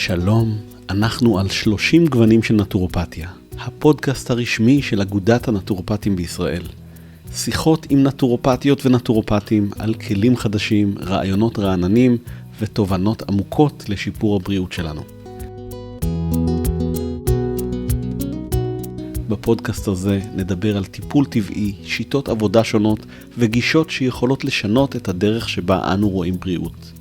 שלום, אנחנו על 30 גוונים של נטורופתיה, הפודקאסט הרשמי של אגודת הנטורופטים בישראל. שיחות עם נטורופטיות ונטורופטים על כלים חדשים, רעיונות רעננים ותובנות עמוקות לשיפור הבריאות שלנו. בפודקאסט הזה נדבר על טיפול טבעי, שיטות עבודה שונות וגישות שיכולות לשנות את הדרך שבה אנו רואים בריאות.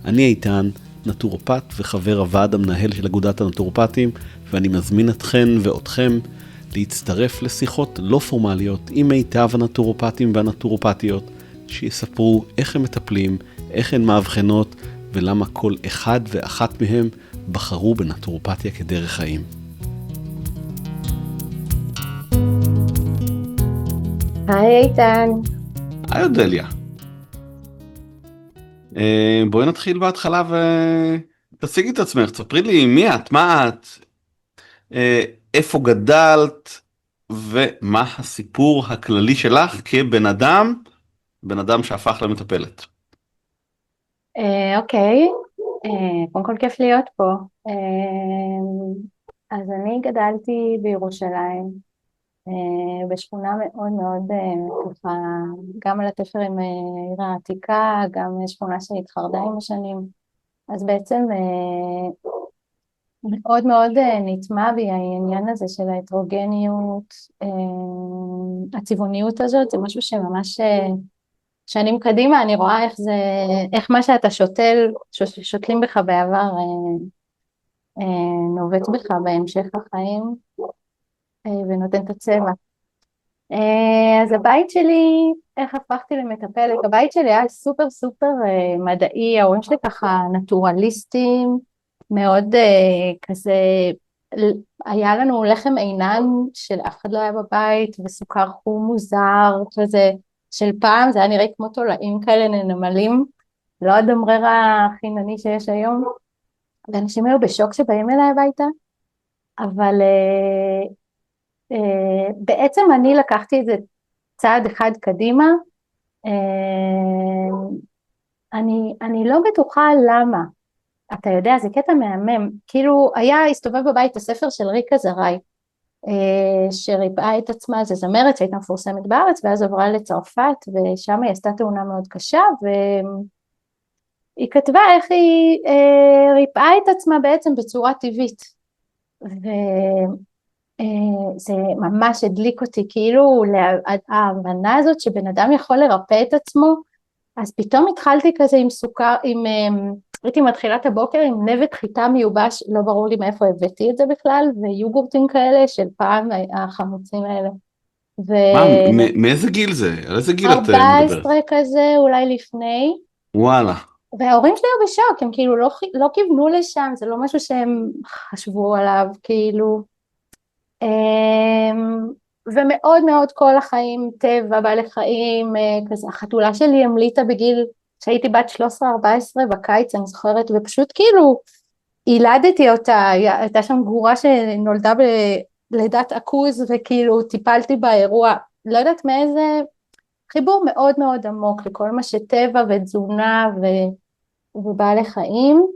אני איתן, נטורופט וחבר הוועד המנהל של אגודת הנטורופטים, ואני מזמין אתכן ואתכם להצטרף לשיחות לא פורמליות עם מיטב הנטורופטים והנטורופטיות, שיספרו איך הם מטפלים, איך הן מאבחנות, ולמה כל אחד ואחת מהם בחרו בנטורופתיה כדרך חיים. היי איתן. היי אודליה. בואי נתחיל בהתחלה ותציגי את עצמך, תספרי לי מי את, מה את, איפה גדלת ומה הסיפור הכללי שלך כבן אדם שהפך למטפלת. אוקיי, קודם כל כיף להיות פה. אז אני גדלתי בירושלים, בשכונה מאוד מאוד ככה, גם על התפר עם העיר העתיקה, גם שכונה שהתחרדה עם השנים. אז בעצם מאוד מאוד נטמע בי העניין הזה של ההטרוגניות, הצבעוניות הזאת, זה משהו שממש שנים קדימה אני רואה איך מה שאתה שותלים בך בעבר נובט בך בהמשך החיים ונותן את הצבע. אז הבית שלי, איך הפכתי למטפלת? הבית שלי היה סופר סופר מדעי, ההורים שלי ככה נטורליסטים, מאוד כזה, היה לנו לחם עינן של אף אחד לא היה בבית, וסוכר חום מוזר, כזה של פעם, זה היה נראה כמו תולעים כאלה נמלים, לא הדמרר החינני שיש היום, ואנשים היו בשוק שבאים אליי הביתה, אבל בעצם אני לקחתי את זה צעד אחד קדימה, אני לא בטוחה למה, אתה יודע, זה קטע מהמם, כאילו הסתובב בבית הספר של ריקה זרעי, שריפאה את עצמה, זה זמרת שהייתה מפורסמת בארץ, ואז עברה לצרפת, ושם היא עשתה תאונה מאוד קשה, והיא כתבה איך היא ריפאה את עצמה בעצם בצורה טבעית, וזה ממש הדליק אותי, כאילו ההבנה הזאת שבן אדם יכול לרפא את עצמו, אז פתאום התחלתי כזה עם סוכר, הייתי מתחילה את הבוקר עם נבט חיטה מיובש, לא ברור לי מאיפה הבאתי את זה בכלל, ויוגורטים כאלה של פעם, החמוצים האלה. מאיזה גיל זה? על איזה גיל את מדברת? 14 כזה, אולי לפני. וואלה. וההורים שלי היו בשוק, הם כאילו לא כיוונו לשם, זה לא משהו שהם חשבו עליו, כאילו. ומאוד מאוד כל החיים, טבע, בעלי חיים, כזה, החתולה שלי המליטה בגיל, שהייתי בת 13-14 בקיץ, אני זוכרת, ופשוט כאילו, ילדתי אותה, הייתה שם גרורה שנולדה בלידת עכוז, וכאילו טיפלתי באירוע, לא יודעת מאיזה, חיבור מאוד מאוד עמוק, לכל מה שטבע ותזונה ובעלי חיים,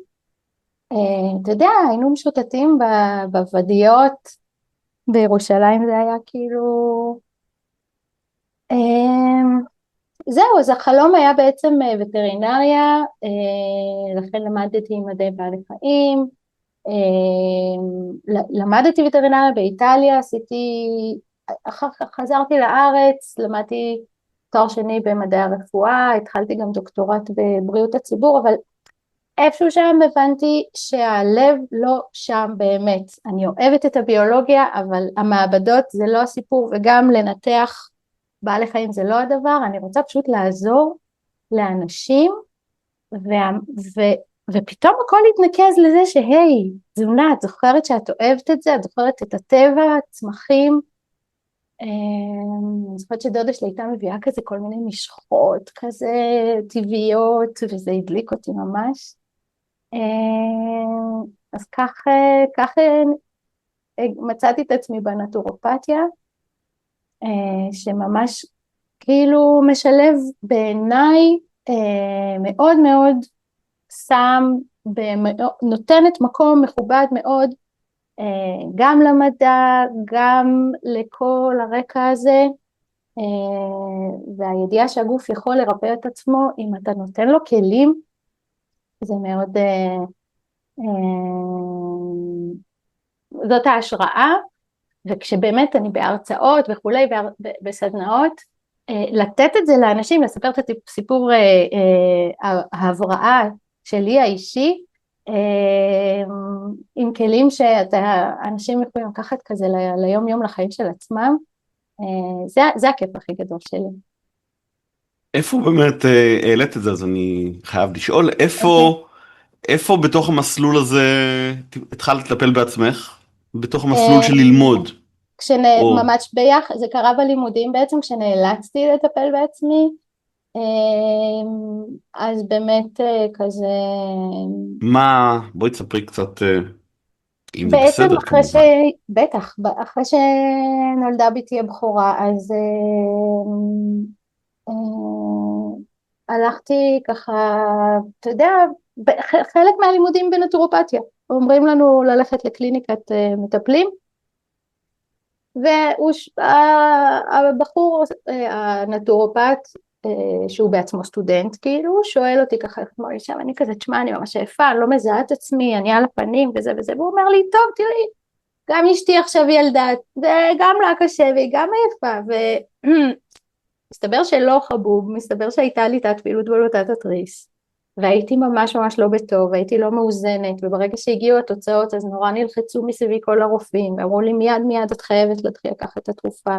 אתה יודע, היינו משוטטים בוודיות, בירושלים זה היה כאילו, זהו, אז החלום היה בעצם וטרינריה, לכן למדתי מדעי בעלי חיים, למדתי וטרינריה באיטליה, אחר כך חזרתי לארץ, למדתי תואר שני במדעי הרפואה, התחלתי גם דוקטורט בבריאות הציבור, אבל איפשהו שם הבנתי שהלב לא שם באמת, אני אוהבת את הביולוגיה, אבל המעבדות זה לא הסיפור, וגם לנתח בעלי חיים זה לא הדבר, אני רוצה פשוט לעזור לאנשים, ופתאום הכל התנקז לזה שהי, תזונה, את זוכרת שאת אוהבת את זה, את זוכרת את הטבע, צמחים, אני זוכרת שדודה שלי הייתה מביאה כזה כל מיני משחות כזה טבעיות, וזה הדליק אותי ממש. אז כך מצאתי את עצמי בנטורופתיה, שממש כאילו משלב בעיניי מאוד מאוד שם נותנת מקום מכובד מאוד, גם למדע, גם לכל הרקע הזה, והידיעה שהגוף יכול לרפא את עצמו, אם אתה נותן לו כלים, זה מאוד, זאת ההשראה, וכשבאמת אני בהרצאות וכולי, בסדנאות, לתת את זה לאנשים, לספר את הסיפור ההבראה שלי האישי, עם כלים שאנשים יכולים לקחת כזה ליום יום לחיים של עצמם, זה הכיף הכי גדול שלי. איפה באמת העלית את זה, אז אני חייב לשאול, איפה בתוך המסלול הזה התחלת לטפל בעצמך? בתוך המסלול של ללמוד? ממש ביחד, זה קרה בלימודים בעצם, כשנאלצתי לטפל בעצמי, אז באמת כזה... בואי תספרי קצת, אם זה בסדר כמובן. בטח, אחרי שנולדה ביתי הבכורה, אז הלכתי ככה, אתה יודע, חלק מהלימודים בנטורופתיה, אומרים לנו ללכת לקליניקת מטפלים, והבחור הנטורופט, שהוא בעצמו סטודנט, כאילו, שואל אותי ככה, כמו אישה, אני כזה, תשמע, אני ממש עייפה, אני לא מזהה את עצמי, אני על הפנים וזה וזה, והוא אומר לי, טוב, תראי, גם אשתי עכשיו ילדה, וגם לה קשה, והיא גם עייפה, מסתבר שלא חבוב, מסתבר שהייתה לי תת פעילות בלוטת התריס, והייתי ממש ממש לא בטוב, והייתי לא מאוזנת, וברגע שהגיעו התוצאות, אז נורא נלחצו מסביבי כל הרופאים, ואמרו לי מיד את חייבת להתחיל לקחת את התרופה,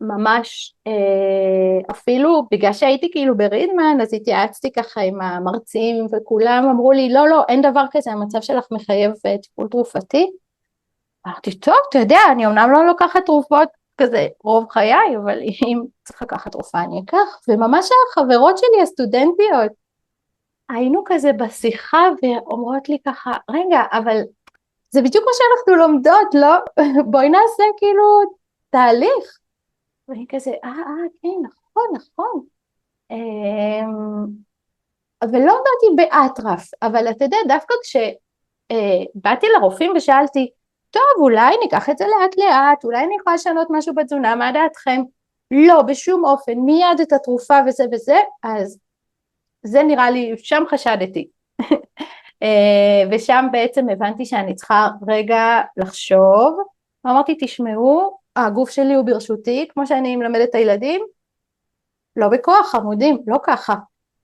וממש אפילו בגלל שהייתי כאילו ברידמן, אז התייעצתי ככה עם המרצים, וכולם אמרו לי, לא, אין דבר כזה, המצב שלך מחייב טיפול תרופתי. אמרתי, טוב, אתה יודע, אני אמנם לא לוקחת תרופות כזה רוב חיי, אבל אם צריך לקחת תרופה אני אקח, וממש החברות שלי הסטודנטיות, היינו כזה בשיחה ואומרות לי ככה, רגע, אבל זה בדיוק מה שאנחנו לומדות, לא? בואי נעשה כאילו תהליך. ואני כזה, כן, נכון. ולא באתי באטרף, אבל אתה יודע, דווקא כשבאתי לרופאים ושאלתי, טוב, אולי ניקח את זה לאט לאט, אולי אני יכולה לשנות משהו בתזונה, מה דעתכם? לא, בשום אופן, מיד את התרופה וזה, אז זה נראה לי, שם חשדתי. ושם בעצם הבנתי שאני צריכה רגע לחשוב, ואמרתי, תשמעו, הגוף שלי הוא ברשותי, כמו שאני מלמדת את הילדים, לא בכוח, עמודים, לא ככה.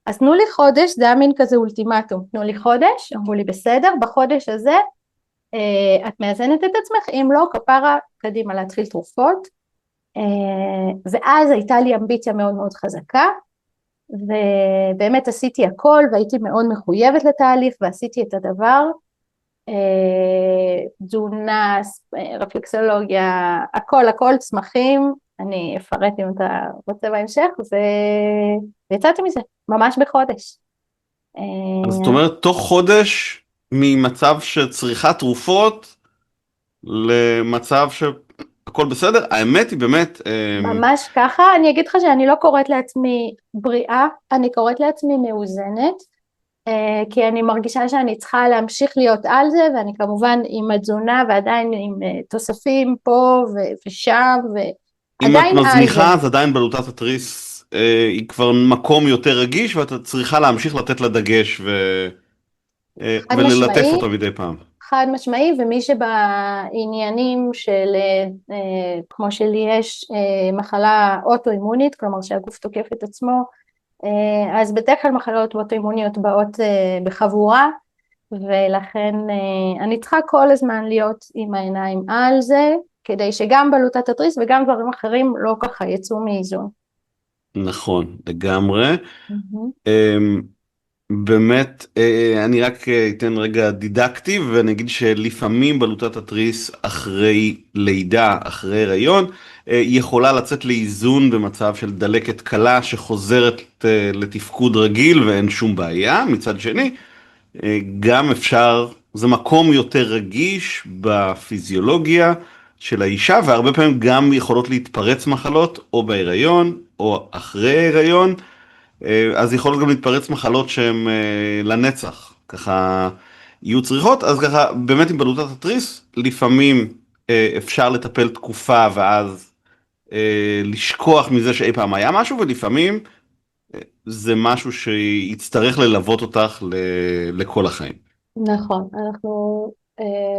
אז תנו לי חודש, זה היה מין כזה אולטימטום, תנו לי חודש, אמרו לי בסדר, בחודש הזה את מאזנת את עצמך, אם לא, כפרה, קדימה להתחיל תרופות, ואז הייתה לי אמביציה מאוד מאוד חזקה, ובאמת עשיתי הכל, והייתי מאוד מחויבת לתהליך, ועשיתי את הדבר, תזונה, רפלקסולוגיה, הכל, צמחים, אני אפרט אם אתה רוצה בהמשך, ויצאתי מזה, ממש בחודש. אז זאת אומרת, תוך חודש, ממצב שצריכה תרופות, למצב שהכל בסדר, האמת היא באמת... ממש ככה, אני אגיד לך שאני לא קוראת לעצמי בריאה, אני קוראת לעצמי מאוזנת, כי אני מרגישה שאני צריכה להמשיך להיות על זה, ואני כמובן עם התזונה ועדיין עם תוספים פה ושם, אם את מזניחה, אז עדיין בלוטת התריס היא כבר מקום יותר רגיש, ואתה צריכה להמשיך לתת לה דגש וללטף אותה מדי פעם. חד משמעי, ומי שבעניינים של, כמו שלי יש מחלה אוטואימונית, כלומר שהגוף תוקף את עצמו, אז בדרך כלל מחלות אוטואימוניות באות בחבורה, ולכן אני צריכה כל הזמן להיות עם העיניים על זה, כדי שגם בלוטת התריס וגם דברים אחרים לא ככה יצאו מאיזון. נכון, לגמרי. באמת, אני רק אתן רגע דידקטי, ואני אגיד שלפעמים בלוטת התריס אחרי לידה, אחרי הריון, יכולה לצאת לאיזון במצב של דלקת קלה שחוזרת לתפקוד רגיל ואין שום בעיה. מצד שני, גם אפשר, זה מקום יותר רגיש בפיזיולוגיה של האישה, והרבה פעמים גם יכולות להתפרץ מחלות או בהיריון או אחרי ההיריון, אז יכול גם להתפרץ מחלות שהן לנצח, ככה יהיו צריכות, אז ככה באמת עם בלוטת התריס, לפעמים אפשר לטפל תקופה ואז לשכוח מזה שאי פעם היה משהו, ולפעמים זה משהו שיצטרך ללוות אותך לכל החיים. נכון, אנחנו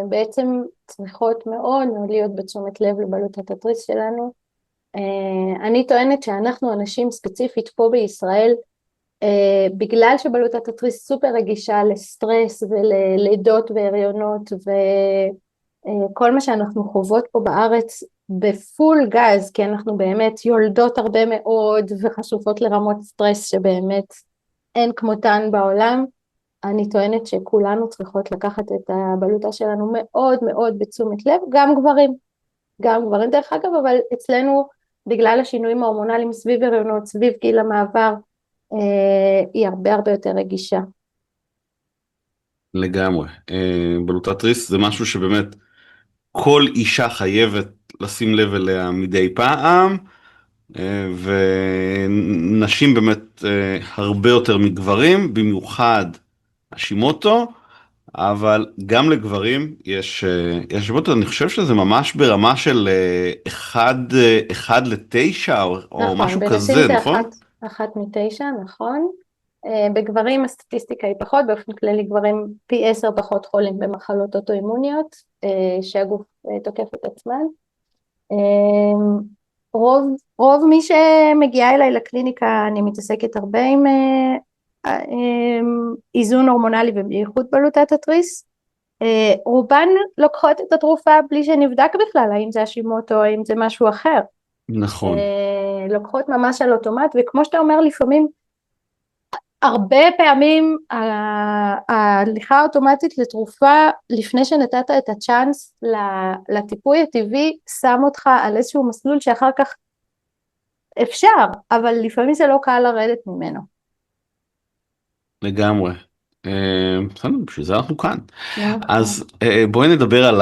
בעצם צריכות מאוד מאוד להיות בתשומת לב לבלוטת התריס שלנו. אני טוענת שאנחנו אנשים ספציפית פה בישראל, בגלל שבלוטת התריס סופר רגישה לסטרס וללידות והריונות וכל מה שאנחנו חוות פה בארץ בפול גז, כי אנחנו באמת יולדות הרבה מאוד וחשופות לרמות סטרס שבאמת אין כמותן בעולם. אני טוענת שכולנו צריכות לקחת את הבלוטה שלנו מאוד מאוד בתשומת לב, גם גברים דרך אגב, אבל אצלנו בגלל השינויים ההורמונליים סביב הריונות, סביב גיל המעבר, היא הרבה הרבה יותר רגישה. לגמרי. בלוטת תריס זה משהו שבאמת כל אישה חייבת לשים לב אליה מדי פעם, ונשים באמת הרבה יותר מגברים, במיוחד השימוטו, אבל גם לגברים יש שימוטו, אני חושב שזה ממש ברמה של 1 ל-9 או נכון, משהו בנשים כזה, זה נכון? אחת מ-9, נכון. בגברים הסטטיסטיקה היא פחות, באופן כללי גברים פי 10 פחות חולים במחלות אוטואימוניות, שהגוף תוקף את עצמן. רוב מי שמגיעה אליי לקליניקה, אני מתעסקת הרבה עם איזון הורמונלי ובייחוד בלוטת התריס. רובן לוקחות את התרופה בלי שנבדק בכלל, האם זה השימוט או האם זה משהו אחר. נכון. לוקחות ממש על אוטומט, וכמו שאתה אומר, לפעמים, הרבה פעמים ההליכה האוטומטית לתרופה, לפני שנתת את הצ'אנס לטיפוי הטבעי, שם אותך על איזשהו מסלול שאחר כך אפשר, אבל לפעמים זה לא קל לרדת ממנו. לגמרי. בסדר, בשביל זה אנחנו כאן. נכון. אז בואי נדבר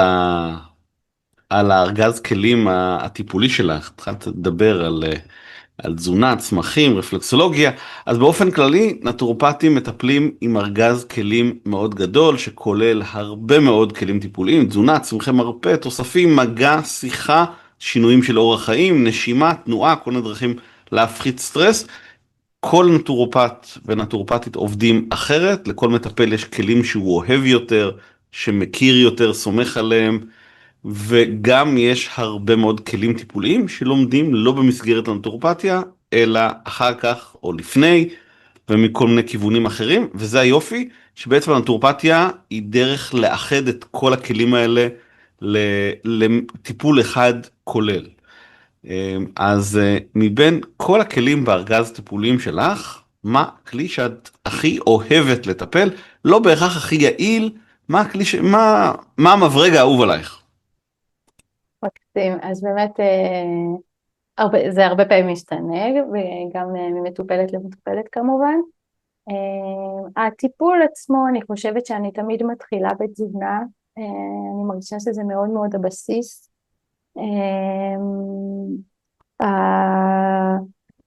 על הארגז כלים הטיפולי שלך. התחלת לדבר על תזונה, צמחים, רפלקסולוגיה. אז באופן כללי, נטורופטים מטפלים עם ארגז כלים מאוד גדול, שכולל הרבה מאוד כלים טיפוליים, תזונה, צמחי מרפא, תוספים, מגע, שיחה, שינויים של אורח חיים, נשימה, תנועה, כל מיני דרכים להפחית סטרס. כל נטורופט ונטורופטית עובדים אחרת, לכל מטפל יש כלים שהוא אוהב יותר, שמכיר יותר, סומך עליהם, וגם יש הרבה מאוד כלים טיפוליים שלומדים לא במסגרת הנטורופתיה, אלא אחר כך או לפני, ומכל מיני כיוונים אחרים, וזה היופי, שבעצם הנטורופתיה היא דרך לאחד את כל הכלים האלה לטיפול אחד כולל. אז מבין כל הכלים בארגז טיפולים שלך, מה הכלי שאת הכי אוהבת לטפל? לא בהכרח הכי יעיל, מה הכלי מה המברג האהוב עלייך? מקסים. אז באמת זה הרבה פעמים משתנה, וגם ממטופלת למטופלת כמובן. הטיפול עצמו, אני חושבת שאני תמיד מתחילה בתזונה, אני מרגישה שזה מאוד מאוד הבסיס.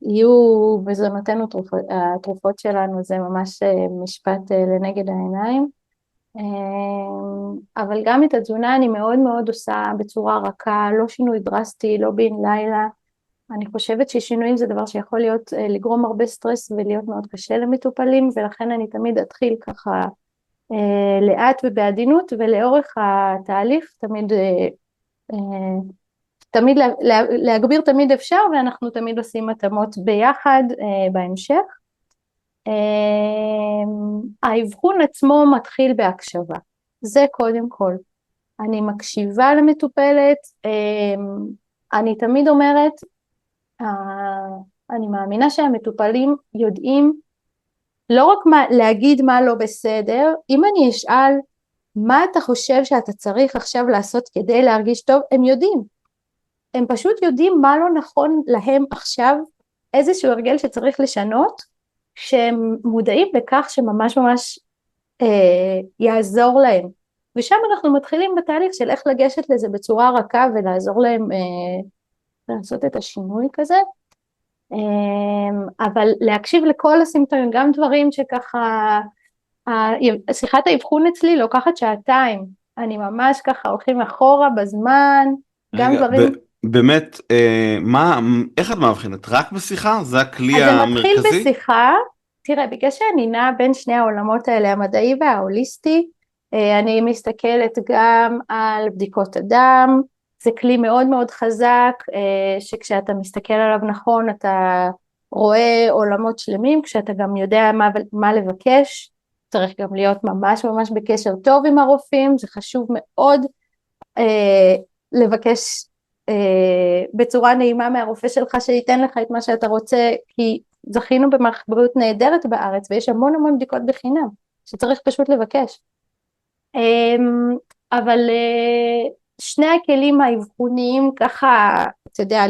יהיו בזונותינו התרופות שלנו, זה ממש משפט לנגד העיניים. אבל גם את התזונה אני מאוד מאוד עושה בצורה רכה, לא שינוי דרסטי, לא בן לילה. אני חושבת ששינויים זה דבר שיכול להיות, לגרום הרבה סטרס ולהיות מאוד קשה למטופלים, ולכן אני תמיד אתחיל ככה לאט ובעדינות, ולאורך התהליך תמיד להגביר תמיד אפשר, ואנחנו תמיד עושים התאמות ביחד בהמשך. האבחון עצמו מתחיל בהקשבה, זה קודם כל. אני מקשיבה למטופלת, אני תמיד אומרת, אני מאמינה שהמטופלים יודעים לא רק להגיד מה לא בסדר, אם אני אשאל מה אתה חושב שאתה צריך עכשיו לעשות כדי להרגיש טוב, הם יודעים. הם פשוט יודעים מה לא נכון להם עכשיו, איזשהו הרגל שצריך לשנות, שהם מודעים לכך שממש ממש יעזור להם. ושם אנחנו מתחילים בתהליך של איך לגשת לזה בצורה רכה ולעזור להם לעשות את השינוי כזה. אבל להקשיב לכל הסימפטומים, גם דברים שככה, שיחת האבחון אצלי לוקחת שעתיים, אני ממש ככה הולכים אחורה בזמן, גם רגע, דברים. באמת, איך את מאבחנת? רק בשיחה? זה הכלי אז זה מתחיל המרכזי? בשיחה, תראה, בגלל שאני נעה בין שני העולמות האלה, המדעי וההוליסטי, אני מסתכלת גם על בדיקות הדם, זה כלי מאוד מאוד חזק, שכשאתה מסתכל עליו נכון, אתה רואה עולמות שלמים, כשאתה גם יודע מה לבקש, צריך גם להיות ממש ממש בקשר טוב עם הרופאים, זה חשוב מאוד לבקש בצורה נעימה מהרופא שלך שייתן לך את מה שאתה רוצה, כי זכינו במערכת בריאות נהדרת בארץ ויש המון המון בדיקות בחינם שצריך פשוט לבקש. אבל שני הכלים האבחוניים ככה, אתה יודע,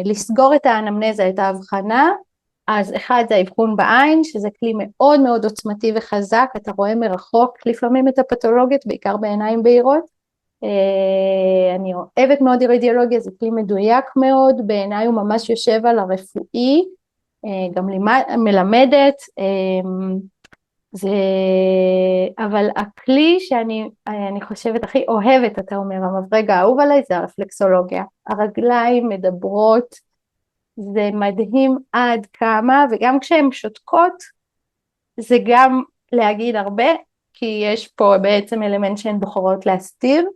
לסגור את האנמנזה, את ההבחנה, אז אחד זה האבחון בעין, שזה כלי מאוד מאוד עוצמתי וחזק, אתה רואה מרחוק לפעמים את הפתולוגיות, בעיקר בעיניים בהירות. אני אוהבת מאוד אירידיולוגיה, זה כלי מדויק מאוד, בעיניי הוא ממש יושב על הרפואי, גם מלמדת, זה, אבל הכלי שאני חושבת הכי אוהבת, אתה אומר, המברגע האהוב עליי, זה הרפלקסולוגיה. הרגליים מדברות, זה מדהים עד כמה, וגם כשהן שותקות, זה גם להגיד הרבה, כי יש פה בעצם אלמנט שהן בוחרות להסתיר.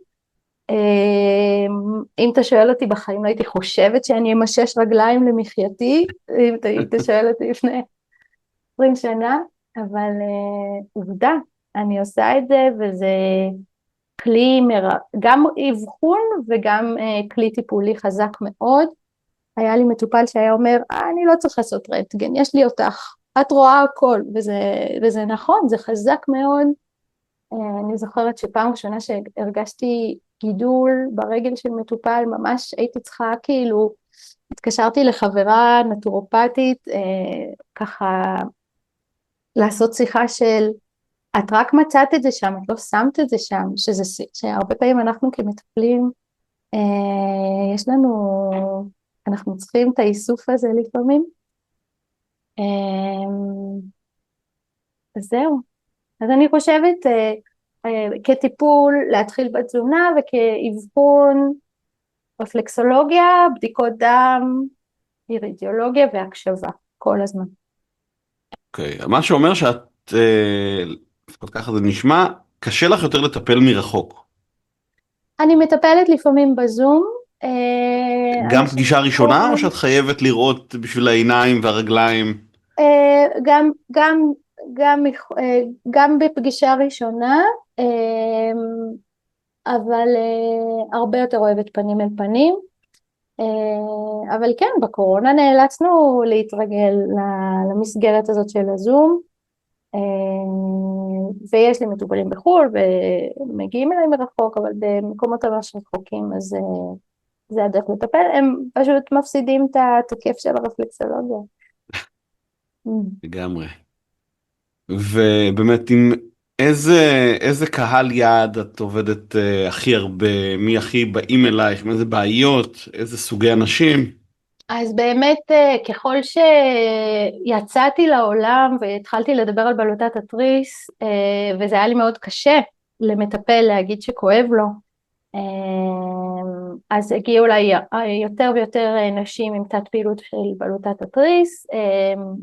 אם אתה שואל אותי בחיים, לא הייתי חושבת שאני אמשש רגליים למחייתי, אם אתה היית שואל אותי לפני 20 שנה, אבל עובדה, אני עושה את זה, וזה כלי גם אבחון וגם כלי טיפולי חזק מאוד. היה לי מטופל שהיה אומר, אני לא צריך לעשות רנטגן, יש לי אותך, את רואה הכל, וזה נכון, זה חזק מאוד. אני זוכרת שפעם ראשונה שהרגשתי גידול ברגל של מטופל, ממש הייתי צריכה כאילו, התקשרתי לחברה נטורופטית, ככה לעשות שיחה של, את רק מצאת את זה שם, את לא שמת את זה שם, שהרבה פעמים אנחנו כמטפלים, יש לנו, אנחנו צריכים את האיסוף הזה לפעמים. אז זהו. אז אני חושבת כטיפול להתחיל בתזונה וכאבחון רפלקסולוגיה, בדיקות דם, אירידיולוגיה והקשבה כל הזמן. אוקיי, מה שאומר שאת, לפחות ככה זה נשמע, קשה לך יותר לטפל מרחוק. אני מטפלת לפעמים בזום. גם אנשים פגישה ראשונה, או בחו"ל, שאת חייבת לראות בשביל העיניים והרגליים? גם, גם, גם בפגישה ראשונה, אבל הרבה יותר אוהבת פנים אל פנים. אבל כן, בקורונה נאלצנו להתרגל למסגרת הזאת של הזום, ויש לי מטופלים בחו"ל ומגיעים אליי מרחוק, אבל במקומות ממש רחוקים, אז זה הדרך לטפל, הם פשוט מפסידים את הכיף של הרפלקסולוגיה. לגמרי. ובאמת, עם איזה קהל יעד את עובדת הכי הרבה, מי הכי באים אלייך, עם איזה בעיות, איזה סוגי אנשים? אז באמת ככל שיצאתי לעולם והתחלתי לדבר על בלוטת התריס, וזה היה לי מאוד קשה למטפל להגיד שכואב לו, אז הגיעו אליי יותר ויותר נשים עם תת פעילות של בלוטת התריס,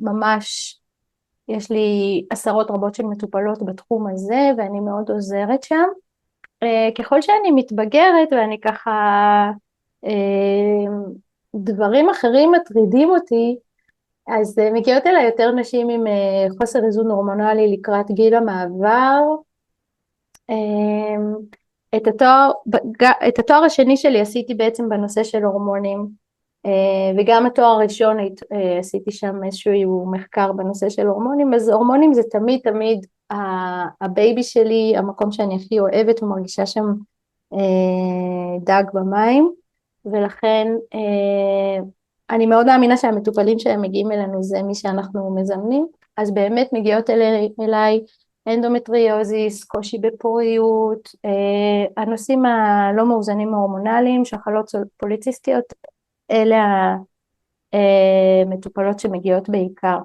ממש יש לי עשרות רבות של מטופלות בתחום הזה ואני מאוד עוזרת שם. ככל שאני מתבגרת ואני ככה, דברים אחרים מטרידים אותי, אז מגיעות אליי יותר נשים עם חוסר איזון הורמונלי לקראת גיל המעבר. את התואר השני שלי עשיתי בעצם בנושא של הורמונים, וגם התואר הראשון עשיתי שם איזשהו מחקר בנושא של הורמונים. אז הורמונים זה תמיד תמיד הבייבי שלי, המקום שאני הכי אוהבת ומרגישה שם דג במים, ולכן אני מאוד מאמינה שהמטופלים שהם מגיעים אלינו זה מי שאנחנו מזמנים. אז באמת מגיעות אליי אנדומטריוזיס, קושי בפוריות, הנושאים הלא מאוזנים ההורמונליים, שחלות פוליציסטיות, אלה המטופלות שמגיעות בעיקר.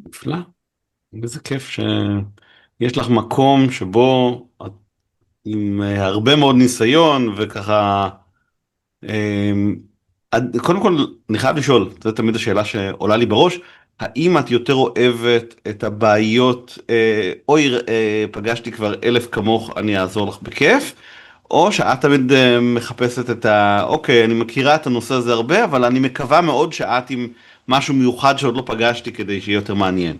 נפלא. איזה כיף שיש לך מקום שבו את עם הרבה מאוד ניסיון וככה, קודם כל אני חייב לשאול, זו תמיד השאלה שעולה לי בראש, האם את יותר אוהבת את הבעיות, אוי פגשתי כבר 1,000 כמוך אני אעזור לך בכיף, או שאת תמיד מחפשת את אוקיי, אני מכירה את הנושא הזה הרבה, אבל אני מקווה מאוד שאת עם משהו מיוחד שעוד לא פגשתי כדי שיהיה יותר מעניין.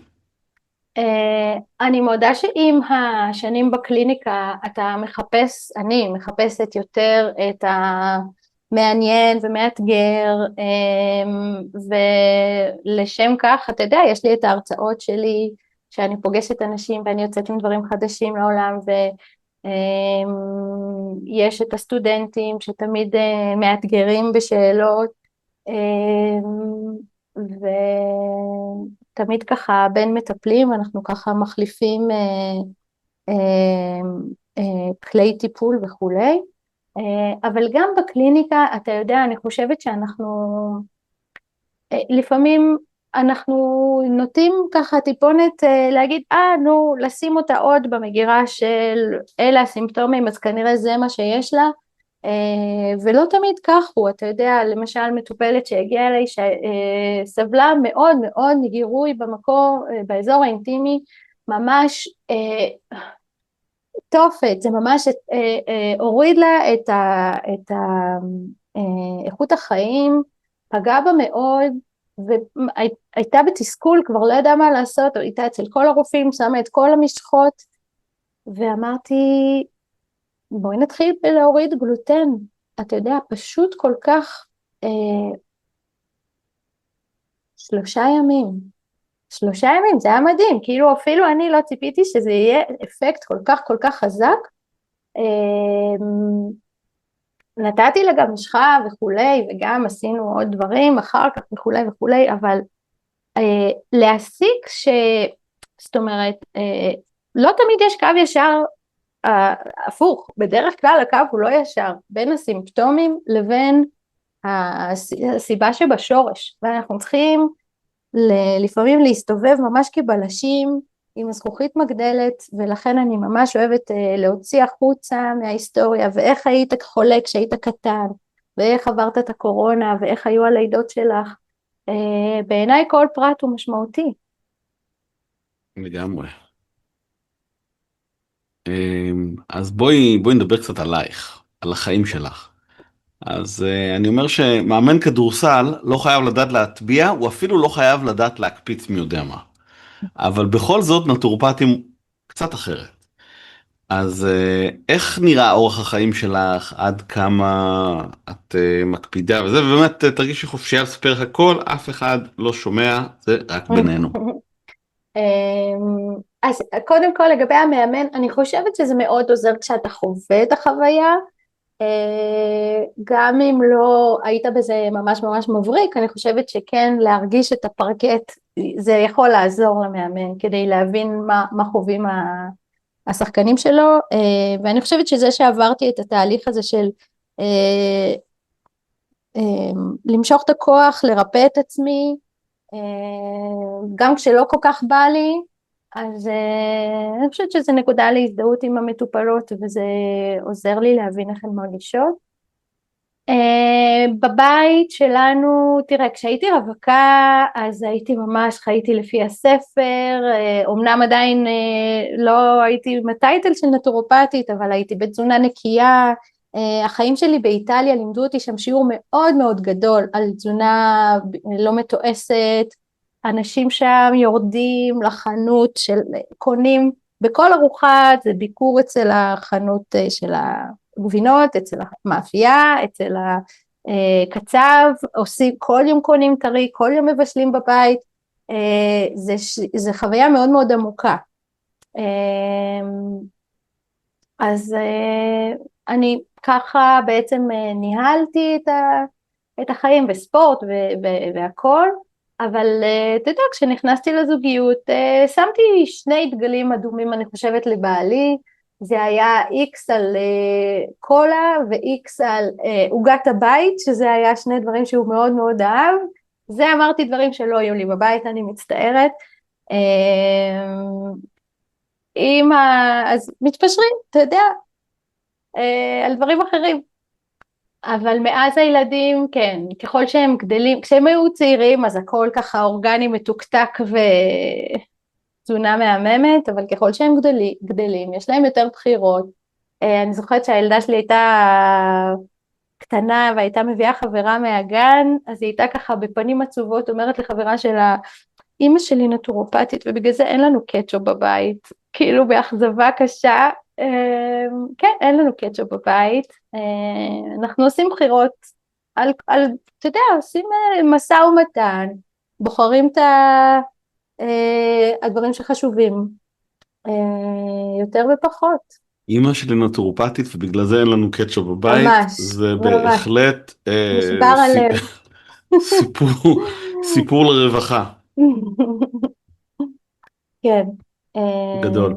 אני מודה שעם השנים בקליניקה אתה מחפש, אני מחפשת יותר את המעניין ומאתגר, ולשם כך, אתה יודע, יש לי את ההרצאות שלי, שאני פוגשת אנשים ואני יוצאת עם דברים חדשים לעולם, ויש את הסטודנטים שתמיד מאתגרים בשאלות, ותמיד ככה בין מטפלים אנחנו ככה מחליפים כלי טיפול וכולי, אבל גם בקליניקה אתה יודע, אני חושבת שאנחנו לפעמים אנחנו נוטים ככה טיפונת להגיד נו לשים אותה עוד במגירה של אלה הסימפטומים אז כנראה זה מה שיש לה, ולא תמיד כך הוא. אתה יודע, למשל מטופלת שהגיעה אליי שסבלה מאוד מאוד מגירוי במקור, באזור האינטימי, ממש תופת, זה ממש הוריד לה את איכות החיים, פגע בה מאוד, והייתה בתסכול, כבר לא ידעה מה לעשות, הייתה אצל כל הרופאים, שמה את כל המשחות, ואמרתי, בואי נתחיל בלהוריד גלוטן, אתה יודע, פשוט כל כך, 3 ימים, זה היה מדהים, כאילו אפילו אני לא ציפיתי שזה יהיה אפקט כל כך חזק, נתתי לה גם משחה וכולי, וגם עשינו עוד דברים אחר כך וכולי, אבל להסיק זאת אומרת, לא תמיד יש קו ישר, הפוך, בדרך כלל הקו הוא לא ישר, בין הסימפטומים לבין הסיבה שבשורש, ואנחנו צריכים לפעמים להסתובב ממש כבלשים עם הזכוכית מגדלת, ולכן אני ממש אוהבת להוציא החוצה מההיסטוריה, ואיך היית חולה כשהיית קטן, ואיך עברת את הקורונה, ואיך היו הלידות שלך. בעיניי כל פרט הוא משמעותי. לגמרי. אז בואי נדבר קצת עלייך, על החיים שלך. אז אני אומר שמאמן כדורסל לא חייב לדעת להטביע, הוא אפילו לא חייב לדעת להקפיץ מי יודע מה. אבל בכל זאת נטורופטים קצת אחרת. אז איך נראה אורח החיים שלך, עד כמה את מקפידה וזה, ובאמת תרגישי חופשייה לספר הכל, אף אחד לא שומע, זה רק בינינו. אז קודם כל לגבי המאמן, אני חושבת שזה מאוד עוזר כשאתה חווה את החוויה, גם אם לא היית בזה ממש ממש מבריק, אני חושבת שכן להרגיש את הפרקט, זה יכול לעזור למאמן, כדי להבין מה חווים השחקנים שלו, ואני חושבת שזה שעברתי את התהליך הזה של למשוך את הכוח, לרפא את עצמי, גם כשלא כל כך בא לי, אז אני חושבת שזה נקודה להזדהות עם המטופלות, וזה עוזר לי להבין איך הן מרגישות. בבית שלנו, תראה, כשהייתי רווקה, אז הייתי ממש, חייתי לפי הספר, אמנם עדיין לא הייתי בטייטל של נטורופטית, אבל הייתי בתזונה נקייה. החיים שלי באיטליה לימדו אותי שם שיעור מאוד מאוד גדול על תזונה לא מתועסת, אנשים שם יורדים לחנות של קונים בכל ארוחה, זה ביקור אצל החנות של הגבינות, אצל המאפייה, אצל הקצב, עושים כל יום קונים טרי, כל יום מבשלים בבית, זה חוויה מאוד מאוד עמוקה. אז אני ככה בעצם ניהלתי את החיים בספורט והכל, אבל אתה יודע, כשנכנסתי לזוגיות, שמתי 2 דגלים אדומים, אני חושבת, לבעלי, זה היה X על קולה ו-X על עוגת הבית, שזה היה שני דברים שהוא מאוד מאוד אהב. זה אמרתי דברים שלא היו לי בבית, אני מצטערת. אז מתפשרים, אתה יודע, על דברים אחרים. אבל מאז הילדים, כן, ככל שהם גדלים, כשהם היו צעירים, אז הכל ככה אורגני, מתוקתק ותזונה מהממת, אבל ככל שהם גדלים, יש להם יותר בחירות. אני זוכרת שהילדה שלי הייתה קטנה, והייתה מביאה חברה מהגן, אז היא הייתה ככה בפנים עצובות, אומרת לחברה שלה, אמא שלי נטורופטית, ובגלל זה אין לנו קטשופ בבית, כאילו באכזבה קשה. כן, אין לנו קטשופ בבית, אנחנו עושים בחירות אתה יודע, עושים משא ומתן, בוחרים את הדברים שחשובים, יותר ופחות. אמא שלי נטורופטית ובגלל זה אין לנו קטשופ בבית, ממש, זה ממש, בהחלט נשבר הלב. סיפור לרווחה כן, גדול.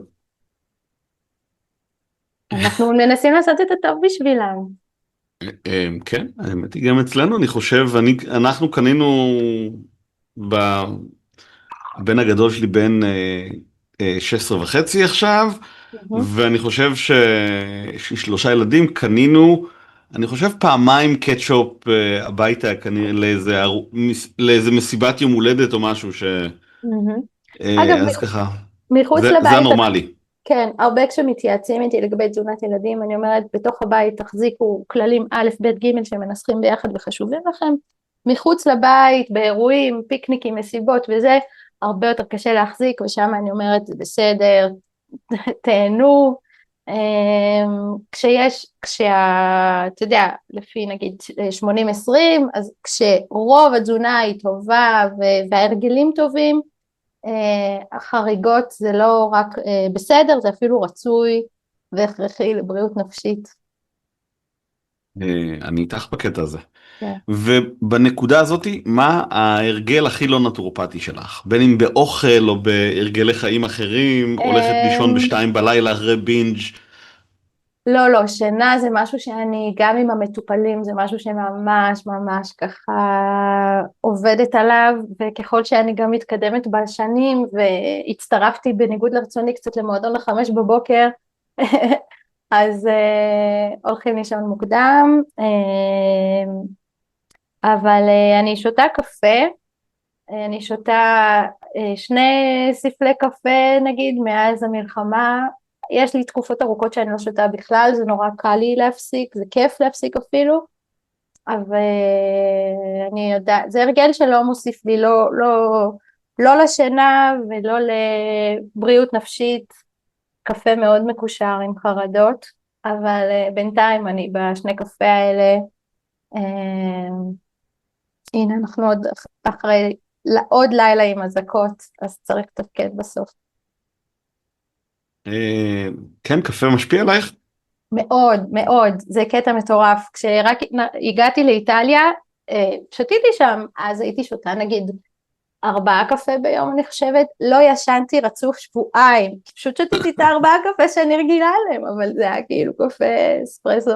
אנחנו מנסים לעשות את הטוב בשבילם. כן, האמת היא גם אצלנו, אני חושב, אנחנו קנינו, הבן הגדול שלי בן 16 וחצי עכשיו, ואני חושב שיש לי 3 ילדים, קנינו, אני חושב פעמיים קטשופ הביתה, כנראה לאיזה מסיבת יום הולדת או משהו, אגב, אז ככה, מחוץ זה לבית, הנורמלי. כן, הרבה כשמתייעצים איתי לגבי תזונת ילדים, אני אומרת, בתוך הבית תחזיקו כללים א', ב', ג' שמנסחים ביחד וחשובים לכם, מחוץ לבית, באירועים, פיקניקים, מסיבות וזה, הרבה יותר קשה להחזיק, ושם אני אומרת, זה בסדר, תהנו, אתה יודע, לפי נגיד 80-20, אז כשרוב התזונה היא טובה וההרגלים טובים, החריגות זה לא רק בסדר, זה אפילו רצוי והכרחי לבריאות נפשית. אני איתך בקטע הזה. כן. ובנקודה הזאת, מה ההרגל הכי לא נטורופטי שלך? בין אם באוכל או בהרגלי חיים אחרים, הולכת לישון ב2 בלילה אחרי בינג'? לא, לא, שינה זה משהו שאני, גם עם המטופלים, זה משהו שממש ממש ככה עובדת עליו, וככל שאני גם מתקדמת בשנים, והצטרפתי בניגוד לרצוני קצת למועדון 5 בבוקר, אז הולכים לישון מוקדם, אבל אני שותה קפה, אני שותה 2 ספלי קפה נגיד מאז המלחמה, יש לי תקופות ארוכות שאני לא שותה בכלל, זה נורא קל לי להפסיק, זה כיף להפסיק אפילו, אבל אני יודעת, זה הרגל שלא מוסיף לי, לא לשינה ולא לבריאות נפשית, קפה מאוד מקושר עם חרדות, אבל בינתיים אני בשני קפה האלה, הנה אנחנו עוד אחרי עוד לילה עם אזעקות, אז צריך לתפקד בסוף. כן, קפה משפיע עלייך? מאוד, מאוד, זה קטע מטורף. כשרק הגעתי לאיטליה, שתיתי שם, אז הייתי שותה נגיד 4 קפה ביום, אני חושבת, לא ישנתי רצוף שבועיים, פשוט שתיתי את 4 קפה שאני רגילה עליהם, אבל זה היה כאילו קפה אספרסו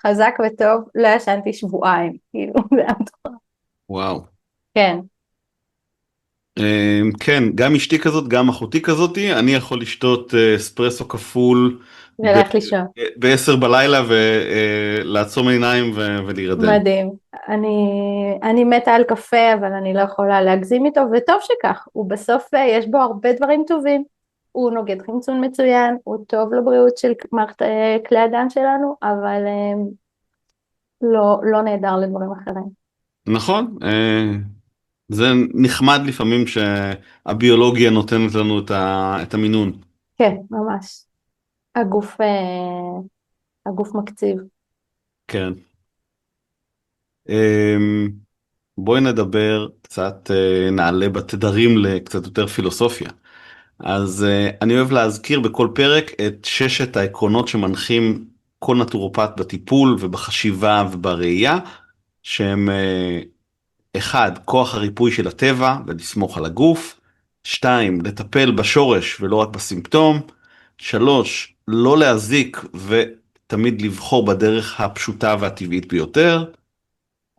חזק וטוב, לא ישנתי שבועיים, כאילו, זה היה מטורף. וואו. כן. כן, גם אשתי כזאת, גם אחותי כזאת, אני יכול לשתות אספרסו כפול ולך לישון. ב10 בלילה ולעצום עיניים ולהירדם. מדהים. אני מתה על קפה, אבל אני לא יכולה להגזים איתו, וטוב שכך, הוא בסוף יש בו הרבה דברים טובים. הוא נוגד חמצון מצוין, הוא טוב לבריאות של מערכת כלי הדם שלנו, אבל לא נהדר לדברים אחרים. נכון, זה נחמד לפעמים שהביולוגיה נותנת לנו את המינון. כן, ממש. הגוף מקציב. כן. בואי נדבר קצת, נעלה בתדרים לקצת יותר פילוסופיה. אז אני אוהב להזכיר בכל פרק את 6 העקרונות שמנחים כל נטורופט בטיפול ובחשיבה ובראייה, שהם 1, כוח הריפוי של הטבע ולסמוך על הגוף, 2, לטפל בשורש ולא רק בסימפטום, 3, לא להזיק ותמיד לבחור בדרך הפשוטה והטבעית ביותר.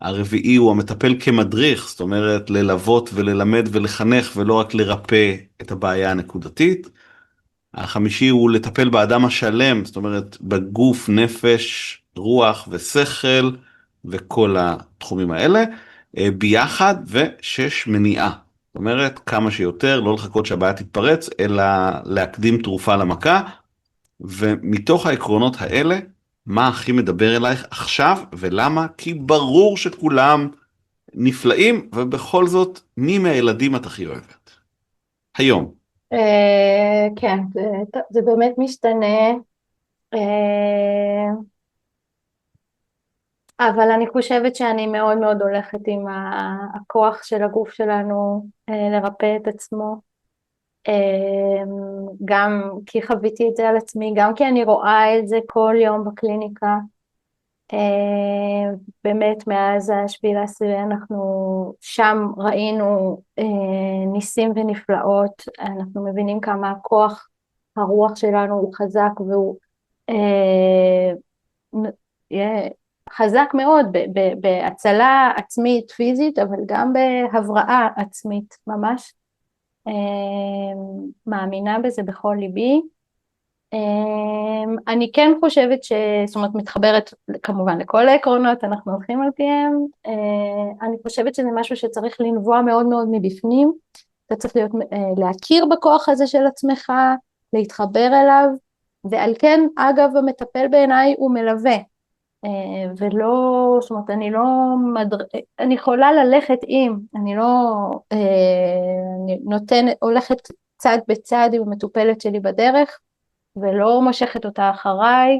הרביעי הוא המטפל כמדריך, זאת אומרת ללוות וללמד ולחנך ולא רק לרפא את הבעיה הנקודתית. החמישי הוא לטפל באדם השלם, זאת אומרת בגוף, נפש, רוח ושכל וכל התחומים האלה ביחד. ושש, מניעה. זאת אומרת כמה שיותר, לא לחכות שהבעיה תתפרץ, אלא להקדים תרופה למכה. ומתוך העקרונות האלה, מה הכי מדבר אלייך עכשיו ולמה? כי ברור שכולם נפלאים, ובכל זאת, מי מהילדים את הכי אוהבת? היום. כן, זה באמת משתנה, אבל אני חושבת שאני מאוד מאוד הולכת עם הכוח של הגוף שלנו לרפא את עצמו, גם כי חוויתי את זה על עצמי, גם כי אני רואה את זה כל יום בקליניקה. באמת מאז ה7/10 אנחנו שם ראינו ניסים ונפלאות, אנחנו מבינים כמה הכוח הרוח שלנו הוא חזק, והוא חזק מאוד בהצלה עצמית פיזית, אבל גם בהבראה עצמית ממש. מאמינה בזה בכל ליבי. אני כן חושבת זאת אומרת, מתחברת כמובן לכל העקרונות, אנחנו הולכים על פיהם. אני חושבת שזה משהו שצריך לנבוע מאוד מאוד מבפנים, אתה צריך להכיר בכוח הזה של עצמך, להתחבר אליו, ועל כן, אגב, המטפל בעיניי הוא מלווה, ולא, זאת אומרת, אני יכולה ללכת אני לא הולכת צד בצד עם המטופלת שלי בדרך, ולא מושכת אותה אחריי.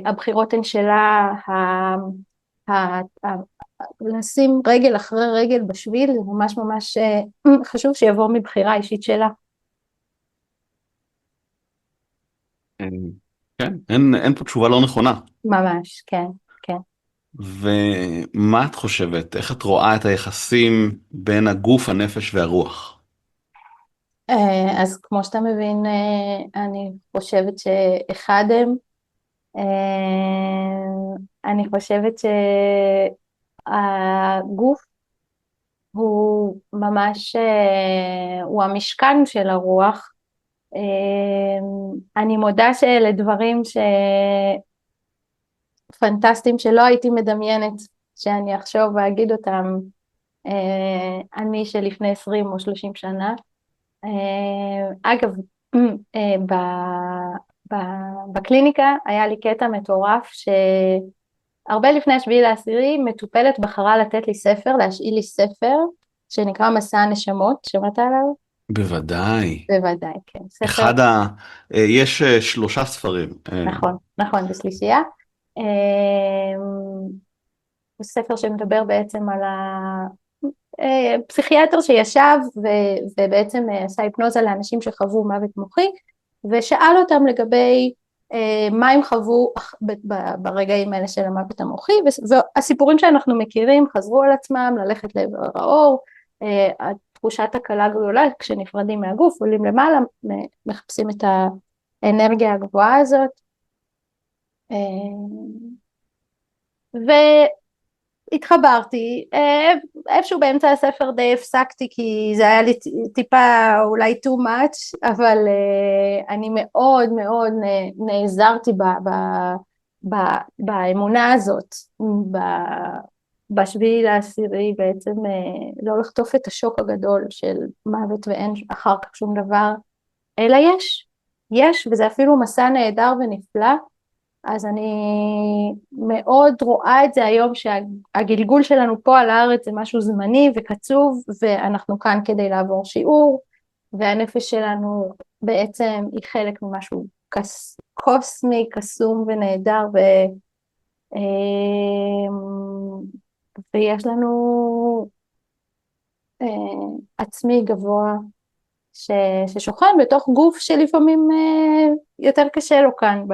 הבחירות הן שלה, לשים רגל אחרי רגל בשביל, זה ממש ממש חשוב שיבוא מבחירה אישית שלה. כן, אין פה תשובה לא נכונה. ממש, כן, כן. ומה את חושבת? איך את רואה את היחסים בין הגוף, הנפש והרוח? אז כמו שאתה מבין, אני חושבת שאחד הם, אני חושבת שהגוף הוא ממש, הוא המשכן של הרוח. אני מודה שאלה דברים פנטסטיים שלא הייתי מדמיינת שאני אחשוב ואגיד אותם, אני שלפני 20 או 30 שנה. אגב, בקליניקה היה לי קטע מטורף שהרבה לפני 7/10 מטופלת בחרה לתת לי ספר, להשאיל לי ספר שנקרא מסע הנשמות, שמעת עליו? בוודאי. בוודאי, כן. ספר... יש 3 ספרים. נכון, נכון, בשלישייה. הוא ספר שמדבר בעצם על פסיכיאטר שישב ובעצם עשה היפנוזה לאנשים שחוו מוות מוחי, ושאל אותם לגבי מה הם חוו ברגעים האלה של המוות המוחי, והסיפורים שאנחנו מכירים חזרו על עצמם, ללכת לעבר האור, תחושת הקלה גדולה כשנפרדים מהגוף, עולים למעלה, מחפשים את האנרגיה הגבוהה הזאת. והתחברתי, איפשהו באמצע הספר די הפסקתי, כי זה היה לי טיפה אולי too much, אבל אני מאוד מאוד נעזרתי באמונה הזאת, ב7/10 בעצם לא לחטוף את השוק הגדול של מוות ואין אחר כך שום דבר, אלא יש, וזה אפילו מסע נהדר ונפלא. אז אני מאוד רואה את זה היום שהגלגול שלנו פה על הארץ זה משהו זמני וקצוב, ואנחנו כאן כדי לעבור שיעור, והנפש שלנו בעצם היא חלק ממשהו קוסמי, קסום ונהדר, ויש לנו עצמי גבוה ששוכן בתוך גוף שלפעמים יותר קשה לו כאן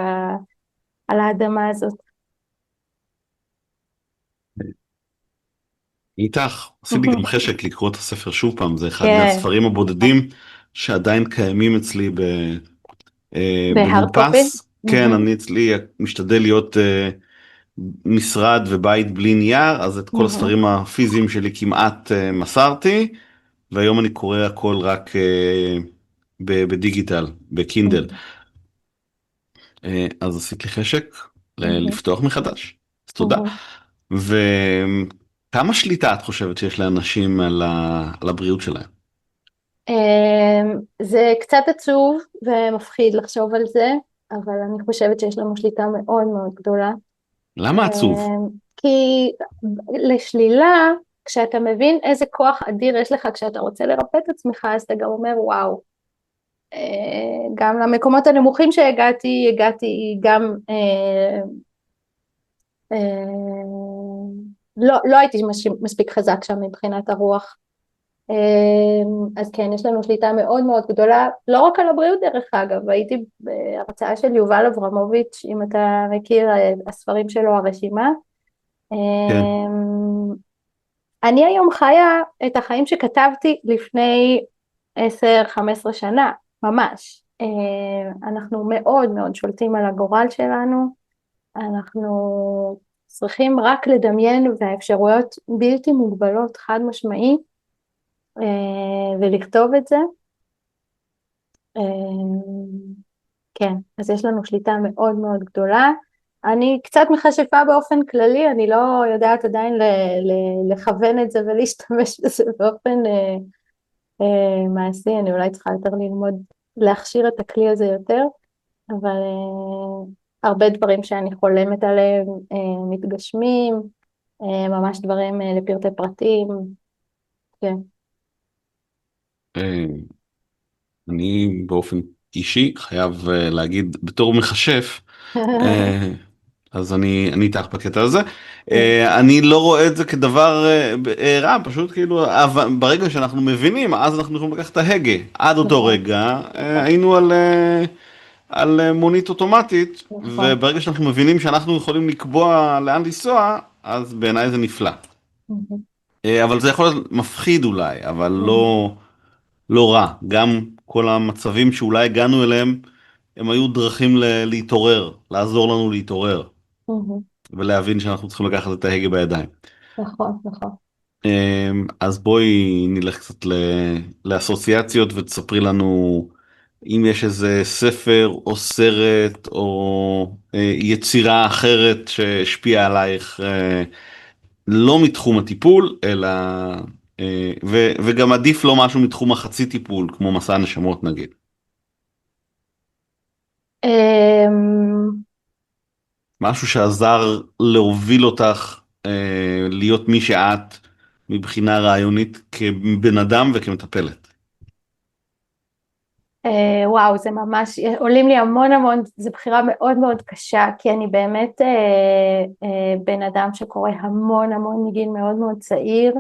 על האדמה הזאת. איתך, עשית לי גם חשק לקרוא את הספר שוב פעם, זה אחד מהספרים הבודדים שעדיין קיימים אצלי בהארד-קופי? במודפס. כן, אני אצלי משתדל להיות משרד ובית בלי נייר, אז את כל הספרים הפיזיים שלי כמעט מסרתי, והיום אני קורא הכל רק בדיגיטל, בקינדל. אז עשית לי חשק לפתוח מחדש, אז תודה. וכמה שליטה את חושבת שיש לאנשים על הבריאות שלהם? זה קצת עצוב ומפחיד לחשוב על זה, אבל אני חושבת שיש לנו שליטה מאוד מאוד גדולה. למה עצוב? כי לשלילה, כשאתה מבין איזה כוח אדיר יש לך כשאתה רוצה לרפא את עצמך, אז אתה גם אומר וואו. גם למקומות הנמוכים הגעתי גם לא הייתי מספיק חזק שם מבחינת הרוח. אז כן, יש לנו שליטה מאוד מאוד גדולה, לא רק על הבריאות דרך אגב, הייתי בהרצאה של יובל אברמוביץ', אם אתה מכיר, הספרים שלו, הרשימה. כן. אני היום חיה את החיים שכתבתי לפני 10-15 שנה, ממש. אנחנו מאוד מאוד שולטים על הגורל שלנו, אנחנו צריכים רק לדמיין והאפשרויות בלתי מוגבלות, חד משמעי, ולכתוב את זה. כן, אז יש לנו שליטה מאוד מאוד גדולה. אני קצת מכשפה באופן כללי, אני לא יודעת עדיין לכוון את זה ולהשתמש בזה באופן מעשי, אני אולי צריכה יותר ללמוד להכשיר את הכלי הזה יותר, אבל הרבה דברים שאני חולמת עליהם מתגשמים, ממש דברים לפרטי פרטים, כן. אני באופן אישי חייב להגיד בתור מכשף, אז אני איתך בקטע הזה. אני לא רואה את זה כדבר רע, פשוט כאילו ברגע שאנחנו מבינים, אז אנחנו יכולים לקחת את ההגה. עד אותו רגע היינו על מונית אוטומטית, וברגע שאנחנו מבינים שאנחנו יכולים לקבוע לאן לנסוע, אז בעיניי זה נפלא. אבל זה יכול להיות מפחיד אולי, אבל לא רע. גם כל המצבים שאולי הגענו אליהם, הם היו דרכים להתעורר, לעזור לנו להתעורר, ולהבין שאנחנו צריכים לקחת את ההגה בידיים. נכון, נכון. אז בואי נלך קצת לאסוציאציות ותספרי לנו אם יש איזה ספר או סרט או יצירה אחרת שהשפיעה עלייך, לא מתחום הטיפול, אלא, וגם עדיף לא משהו מתחום החצי טיפול, כמו מסע הנשמות נגיד. משהו שעזר להוביל אותך להיות מי שאת מבחינה רעיונית כבן אדם וכמטפלת. וואו, זה ממש, עולים לי המון, זו בחירה מאוד מאוד קשה, כי אני באמת בן אדם שקורא המון מגיל מאוד מאוד צעיר,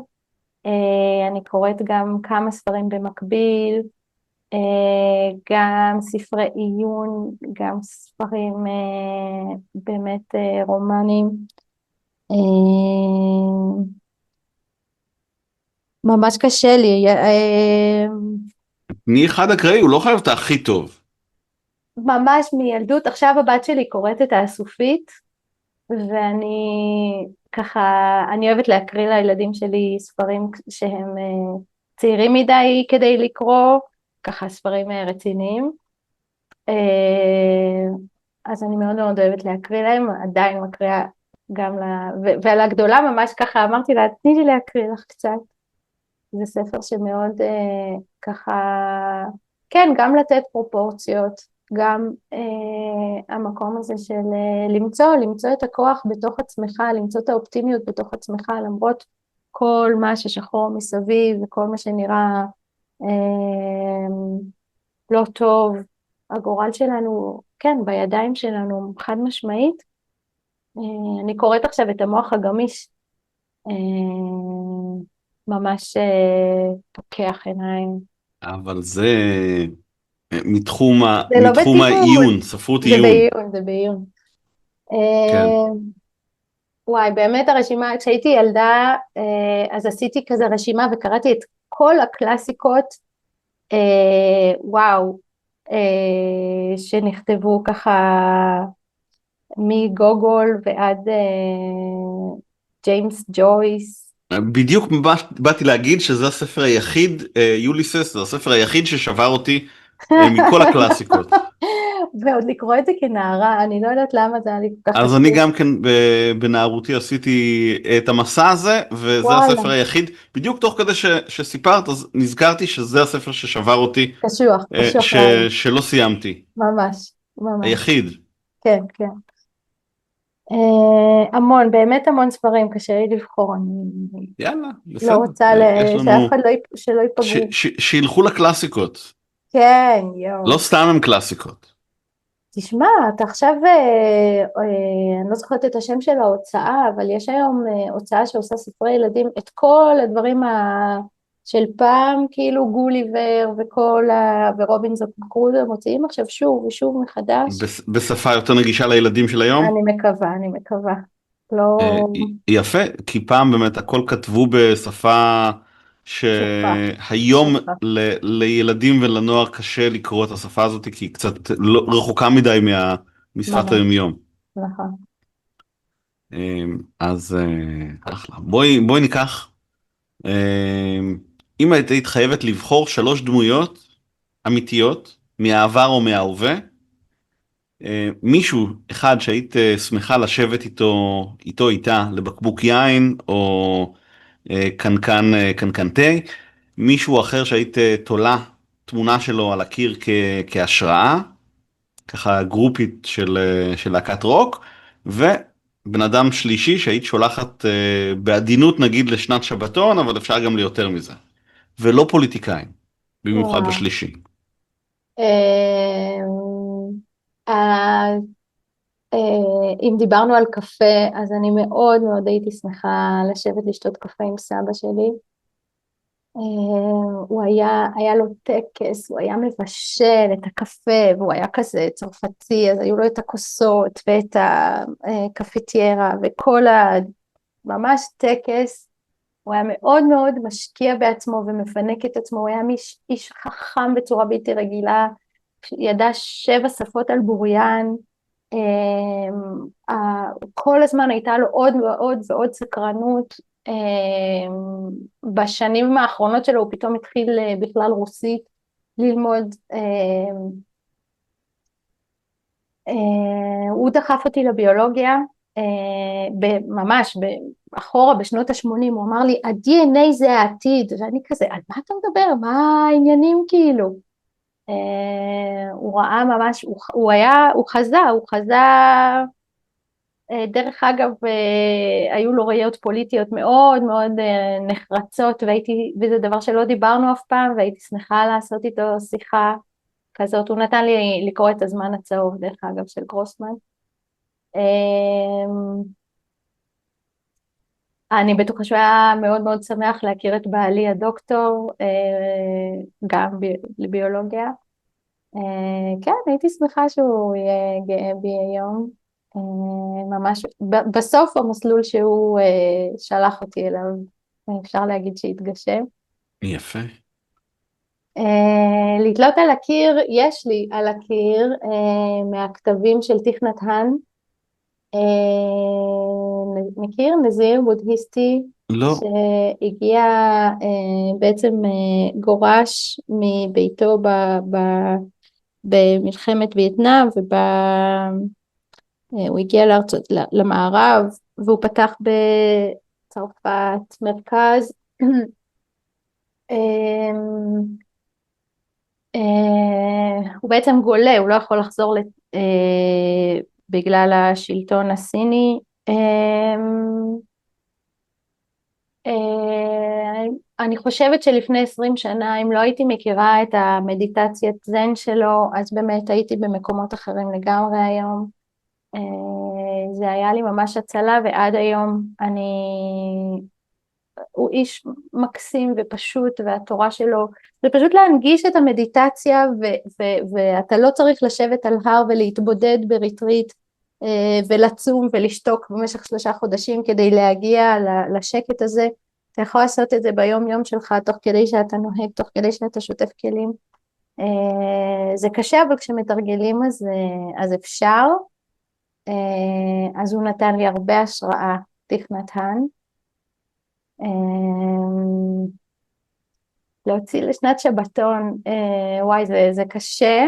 אני קוראת גם כמה ספרים במקביל, גם ספרי עיון, גם ספרים באמת רומנים, ממש קשה לי. תני אחד אקראי, הוא לא חייב את הכי טוב. ממש מילדות, עכשיו הבת שלי קוראת את האסופית, ואני ככה, אני אוהבת להקריא לילדים שלי ספרים שהם צעירים מדי כדי לקרוא, ככה ספרים רציניים, אז אני מאוד מאוד אוהבת להקריא להם, עדיין מקריאה גם ועל הגדולה ממש ככה אמרתי לה, תני לי להקריא לך קצת, זה ספר שמאוד ככה, כן, גם לתת פרופורציות, גם המקום הזה של למצוא את הכוח בתוך עצמך, למצוא את האופטימיות בתוך עצמך, למרות כל מה ששחור מסביב וכל מה שנראה לא טוב, הגורל שלנו, כן, בידיים שלנו, חד משמעית. אני קוראת עכשיו את המוח הגמיש, ממש פוקח עיניים. אבל זה מתחום לא העיון, ספרות עיון. זה בעיון. כן. וואי, באמת הרשימה, כשהייתי ילדה, אז עשיתי כזה רשימה וקראתי את כל הקלאסיקות, וואו, שנכתבו ככה מגוגול ועד ג'יימס ג'ויס. בדיוק באתי להגיד שזה הספר היחיד, יוליסס, זה הספר היחיד ששבר אותי מכל הקלאסיקות. ועוד לקרוא את זה כנערה, אני לא יודעת למה זה היה לי כל כך אז אני קשור. גם כן בנערותי עשיתי את המסע הזה, וזה וואלה, הספר היחיד, בדיוק תוך כדי שסיפרת, אז נזכרתי שזה הספר ששבר אותי, קשוח, קשוח לאללה, שלא סיימתי, ממש, ממש, היחיד. כן, כן. המון, באמת המון ספרים, קשה לי לבחור, אני יאללה, לא בסדר, רוצה יש שאף לנו, אחד שלא ייפגעו. שילכו לקלאסיקות, כן, לא יואו. סתם הם קלאסיקות. תשמע, אתה עכשיו, אני לא זוכרת את השם של ההוצאה, אבל יש היום הוצאה שעושה ספרי ילדים, את כל הדברים של פעם, כאילו גוליבר ורובינזון קרוזו, מוציאים עכשיו שוב ושוב מחדש. בשפה יותר נגישה לילדים של היום. אני מקווה, אני מקווה. לא יפה, כי פעם באמת הכל כתבו בשפה שפה, שהיום שפה, לילדים ולנוער קשה לקרוא את השפה הזאת, כי היא קצת רחוקה מדי משפת ממש, היומיום. נכון. אז אחלה. בואי ניקח, אה, אם היית חייבת לבחור 3 דמויות אמיתיות, מהעבר או מההווה, מישהו אחד שהיית שמחה לשבת איתו איתה לבקבוק יין או קנקן תה, מישהו אחר שהיית תולה תמונה שלו על הקיר כהשראה, ככה גרופית של להקת רוק, ובן אדם שלישי שהיית שולחת בעדינות נגיד לשנת שבתון, אבל אפשר גם ליותר מזה, ולא פוליטיקאים, במיוחד וואו. בשלישי. אה, אם דיברנו על קפה, אז אני מאוד מאוד הייתי שמחה לשבת לשתות קפה עם סבא שלי. היה לו טקס, הוא היה מבשל את הקפה, והוא היה כזה צרפתי, אז היו לו את הכוסות ואת הקפיטיירה וכל ממש טקס. הוא היה מאוד מאוד משקיע בעצמו ומפנק את עצמו, הוא היה איש חכם בצורה בלתי רגילה, ידע 7 שפות על בוריין, כל הזמן הייתה לו עוד ועוד ועוד סקרנות. בשנים האחרונות שלו הוא פתאום התחיל בכלל רוסית ללמוד. הוא דחף אותי לביולוגיה, ממש אחורה בשנות ה-80, הוא אמר לי, ה-DNA זה העתיד, ואני כזה, על מה אתה מדבר? מה העניינים כאילו? הוא ראה ממש, הוא חזה, דרך אגב, היו לו ראיות פוליטיות מאוד מאוד נחרצות, וזה דבר שלא דיברנו אף פעם, והייתי שמחה לעשות איתו שיחה כזאת. הוא נתן לי לקרוא את הזמן הצהוב, דרך אגב, של גרוסמן. אני בטוחה שהוא היה מאוד מאוד שמח להכיר את בעלי הדוקטור, גם לביולוגיה. כן, הייתי שמחה שהוא יהיה גאה בי היום. ממש, בסוף המסלול שהוא שלח אותי אליו, אפשר להגיד שהתגשם. יפה. לתלות על הקיר, יש לי על הקיר מהכתבים של תיך נתן, מכיר? נזיר בודהיסטי לא. שהגיע, בעצם גורש מביתו במלחמת וייטנאם, הוא הגיע למערב, והוא פתח בצרפת מרכז. הוא בעצם גולה, הוא לא יכול לחזור בגלל השלטון הסיני. אני חושבת שלפני 20 שנה, אם לא הייתי מכירה את המדיטציית זן שלו, אז באמת הייתי במקומות אחרים לגמרי היום. זה היה לי ממש הצלה, ועד היום הוא איש מקסים ופשוט, והתורה שלו, זה פשוט להנגיש את המדיטציה, ואתה לא צריך לשבת על הר ולהתבודד בריטריט, ולצום ולשתוק במשך 3 חודשים כדי להגיע לשקט הזה. אתה יכול לעשות את זה ביום יום שלך, תוך כדי שאתה נוהג, תוך כדי שאתה שוטף כלים. זה קשה, אבל כשמתרגלים אז אפשר. אז הוא נתן לי הרבה השראה, תיך נתן. להוציא לשנת שבתון, וואי, זה קשה.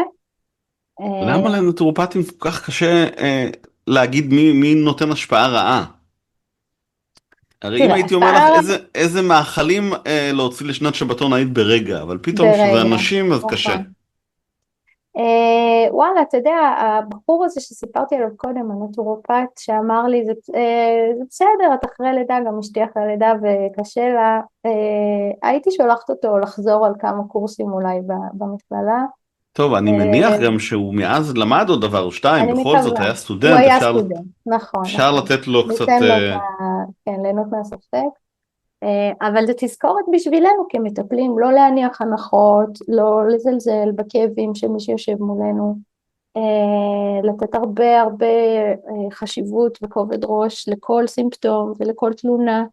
למה לנטורופטים כל כך קשה להגיד מי נותן השפעה רעה? הרי אם תראה, הייתי אומר לך השפעה איזה מאכלים להוציא לשנת שבתון היית ברגע, אבל פתאום שזה ברגע, אנשים אז קשה. נכון. וואלה, אתה יודע, הבחור הזה שסיפרתי עליו קודם, הנטורופט, שאמר לי, זה בסדר, את אחרי לידה, גם אשתי אחרי לידה וקשה לה, הייתי שולחת אותו לחזור על כמה קורסים אולי במכללה. טוב, אני מניח גם שהוא מאז למד עוד דבר או שתיים, אני בכל זאת מקווה, היה הוא סטודנט, היה סטודנט, נכון, אפשר נכון. לתת לו קצת... ניתן לו כן, ליהנות מהספק. אבל זה תזכורת בשבילנו כמטפלים, לא להניח הנחות, לא לזלזל בכאבים של מי שיושב מולנו, לתת הרבה הרבה חשיבות וכובד ראש לכל סימפטום ולכל תלונה.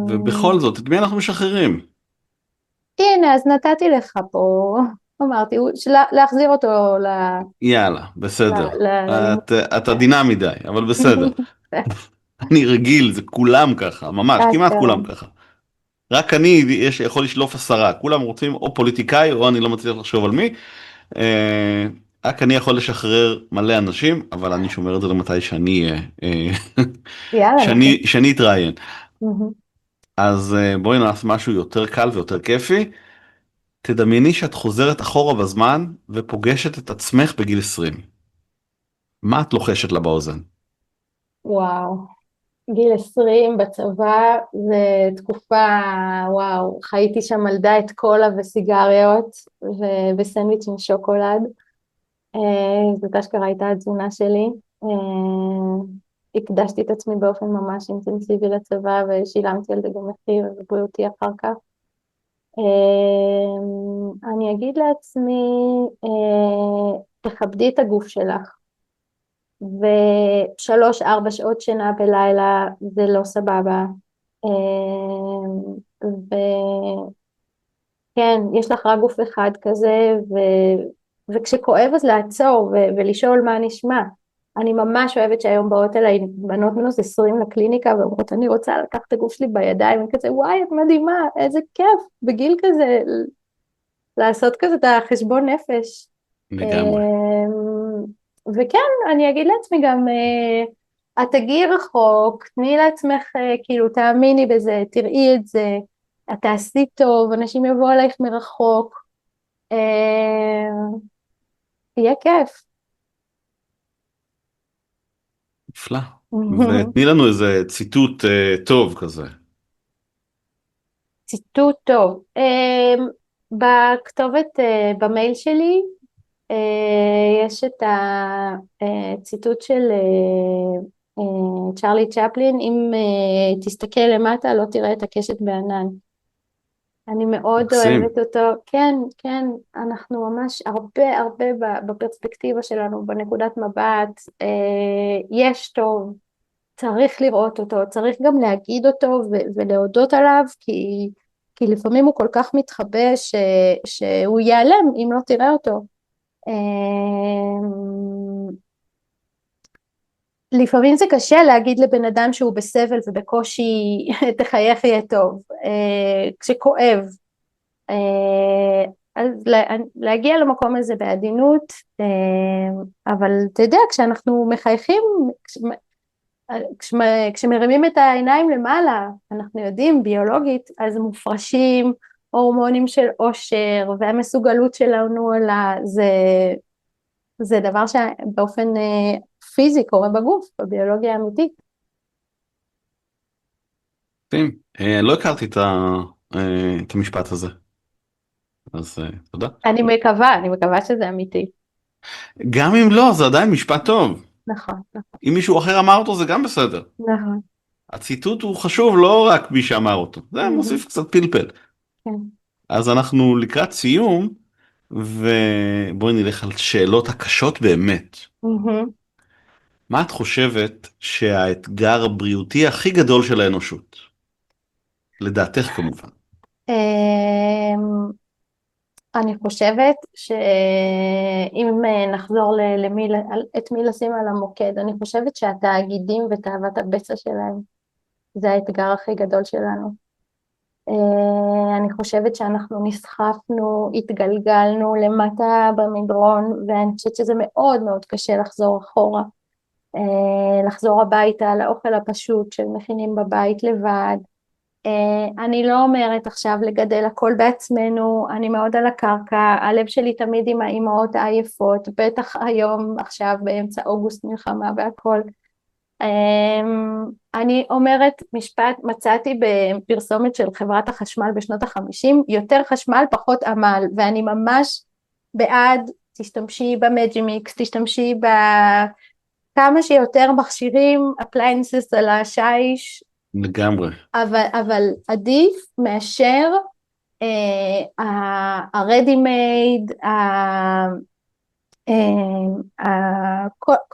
ובכל זאת, את מי אנחנו משחררים? הנה, אז נתתי לך פה, אמרתי, להחזיר אותו יאללה, בסדר. ללימוד. את עדינה מדי, אבל בסדר. אני רגיל, זה כולם ככה, ממש, כמעט אשכרה. כולם ככה. רק אני יכול לשלוף 10, כולם רוצים או פוליטיקאי או אני לא מצליח לחשוב על מי. אה, רק אני יכול לשחרר מלא אנשים, אבל אני שומר את זה למתי שאני יאללה, לכם. שאני אתראיין. אז בואי נעשה משהו יותר קל ויותר כיפי. תדמייני שאת חוזרת אחורה בזמן ופוגשת את עצמך בגיל 20. מה את לוחשת לה באוזן? וואו. גיל 20 בצבא זה תקופה, וואו, חייתי שם על דיאט קולה וסיגריות וסנדוויץ' עם שוקולד. זאת אשכרה הייתה התזונה שלי. הקדשתי את עצמי באופן ממש אינטנסיבי לצבא ושילמתי על זה גם מחיר בריאותי אחר כך. אני אגיד לעצמי, תכבדי את הגוף שלך. ו3-4 שעות שינה בלילה זה לא סבבה. וכן, יש לך רק גוף אחד כזה, וכשכואב אז לעצור ולשאול מה נשמע. אני ממש אוהבת שהיום באות אליי בנות מינוס 20 לקליניקה ואומרות אני רוצה לקחת את הגוף שלי בידיים, וכזה וואי את מדהימה, איזה כיף בגיל כזה לעשות כזה את החשבון נפש. לגמרי. וכן, אני אגיד לעצמי גם, את תגיעי רחוק, תני לעצמך, כאילו, תאמיני בזה, תראי את זה, את תעשי טוב, אנשים יבואו עלייך מרחוק, יהיה כיף. נפלא. ותני לנו איזה ציטוט טוב כזה. ציטוט טוב. בכתובת, במייל שלי, יש את הציטוט של צ'רלי צ'פלין, אם תסתכל למטה לא תראה את הקשת בענן. אני מאוד מקסים. אוהבת אותו, כן, כן, אנחנו ממש הרבה הרבה בפרספקטיבה שלנו, בנקודת מבט, יש טוב, צריך לראות אותו, צריך גם להגיד אותו ולהודות עליו, כי לפעמים הוא כל כך מתחבא שהוא ייעלם אם לא תראה אותו. לפעמים זה קשה להגיד לבן אדם שהוא בסבל ובקושי תחייך יהיה טוב, כשכואב. אז להגיע למקום הזה בעדינות, אבל אתה יודע, כשאנחנו מחייכים, כשמרימים את העיניים למעלה, אנחנו יודעים ביולוגית, אז מופרשים הורמונים של אושר, והמסוגלות שלנו עלה, זה דבר שבאופן פיזי קורה בגוף, בביולוגיה האמיתית. לא הכרתי את המשפט הזה, אז תודה. אני מקווה שזה אמיתי. גם אם לא, זה עדיין משפט טוב. נכון, נכון, אם מישהו אחר אמר אותו, זה גם בסדר. נכון. הציטוט הוא חשוב לא רק מי שאמר אותו, זה מוסיף קצת פלפל. כן. אז אנחנו לקראת סיום, ובואי נלך על שאלות הקשות באמת. מה את חושבת שהאתגר הבריאותי הכי גדול של האנושות? לדעתך כמובן. אני חושבת שאם נחזור את מי לשים על המוקד, אני חושבת שהתאגידים ותאוות הבצע שלהם, זה האתגר הכי גדול שלנו. אני חושבת שאנחנו נסחפנו, התגלגלנו למטה במדרון, ואני חושבת שזה מאוד מאוד קשה לחזור אחורה, לחזור הביתה לאוכל הפשוט שמכינים בבית לבד. אני לא אומרת עכשיו לגדל הכל בעצמנו, אני מאוד על הקרקע, הלב שלי תמיד עם האימהות העייפות, בטח היום עכשיו באמצע אוגוסט מלחמה והכל. אני אומרת משפט, מצאתי בפרסומת של חברת החשמל בשנות ה-50, יותר חשמל פחות עמל, ואני ממש בעד, תשתמשי במג'ימיקס, תשתמשי בכמה שיותר מכשירים, appliances על השיש, לגמרי. אבל עדיף מאשר ה-ready made,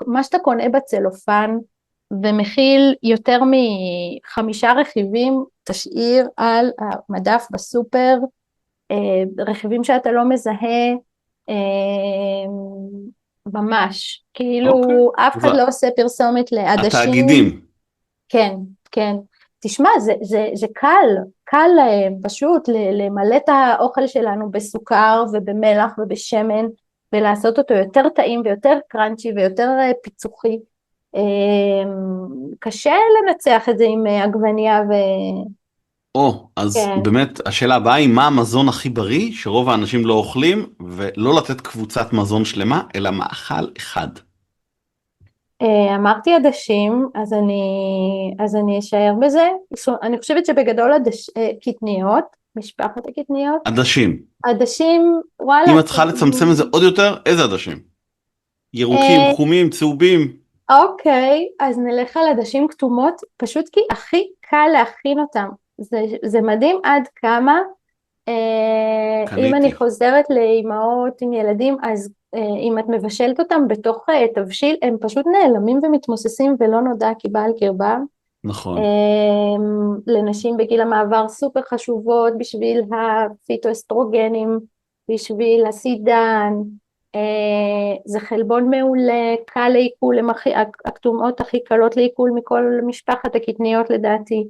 מה שאתה קונה בצלופן, ומכיל יותר מ5 רכיבים, תשאיר על המדף בסופר, רכיבים שאתה לא מזהה, ממש, כאילו אף אחד לא עושה פרסומת לעדשים. התאגידים. כן, כן. תשמע, זה קל להם פשוט למלא את האוכל שלנו בסוכר ובמלח ובשמן, ולעשות אותו יותר טעים ויותר קרנצ'י ויותר פיצוחי. קשה לנצח את זה עם עגבניה אז כן. באמת השאלה הבאה היא מה המזון הכי בריא שרוב האנשים לא אוכלים, ולא לתת קבוצת מזון שלמה, אלא מאכל אחד. אמרתי עדשים, אז אני אשאר בזה. אני חושבת שבגדול קטניות, משפחת הקטניות. עדשים, וואלה. אם את צריכה לצמצם את זה עוד יותר, איזה עדשים? ירוקים, חומים, צהובים? אוקיי, אז נלך על עדשים כתומות, פשוט כי הכי קל להכין אותם. זה מדהים עד כמה, אם אני חוזרת לאימהות עם ילדים, אז אם את מבשלת אותם בתוך תבשיל, הם פשוט נעלמים ומתמוססים ולא נודע כי בא על קרבם. נכון. לנשים בגיל המעבר סופר חשובות בשביל הפיטואסטרוגנים, בשביל הסידן, זה חלבון מעולה, קל לעיכול, הכתומות הכי קלות לעיכול מכל משפחת הקטניות לדעתי.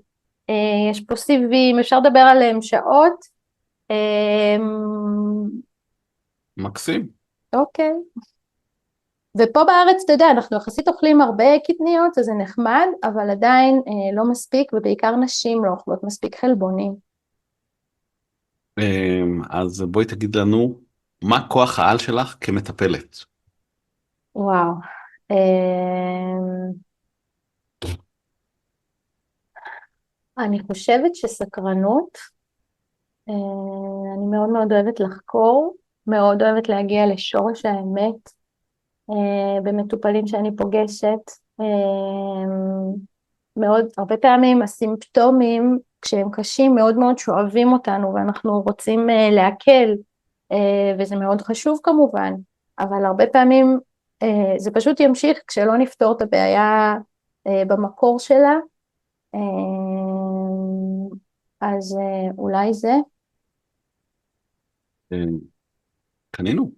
יש פה סיבים, אפשר לדבר עליהם שעות. מקסים. אוקיי. ופה בארץ, אתה יודע, אנחנו יחסית אוכלים הרבה קטניות, אז זה נחמד, אבל עדיין לא מספיק, ובעיקר נשים לא אוכלות מספיק חלבונים. אז בואי תגיד לנו, מה כוח העל שלך כמטפלת? וואו. אני חושבת שסקרנות, אני מאוד מאוד אוהבת לחקור, מאוד אוהבת להגיע לשורש האמת, במטופלים שאני פוגשת, מאוד, הרבה פעמים הסימפטומים, כשהם קשים, מאוד מאוד שואבים אותנו, ואנחנו רוצים להקל, וזה מאוד חשוב כמובן, אבל הרבה פעמים זה פשוט ימשיך כשלא נפתור את הבעיה במקור שלה, אז אולי זה. קנינו.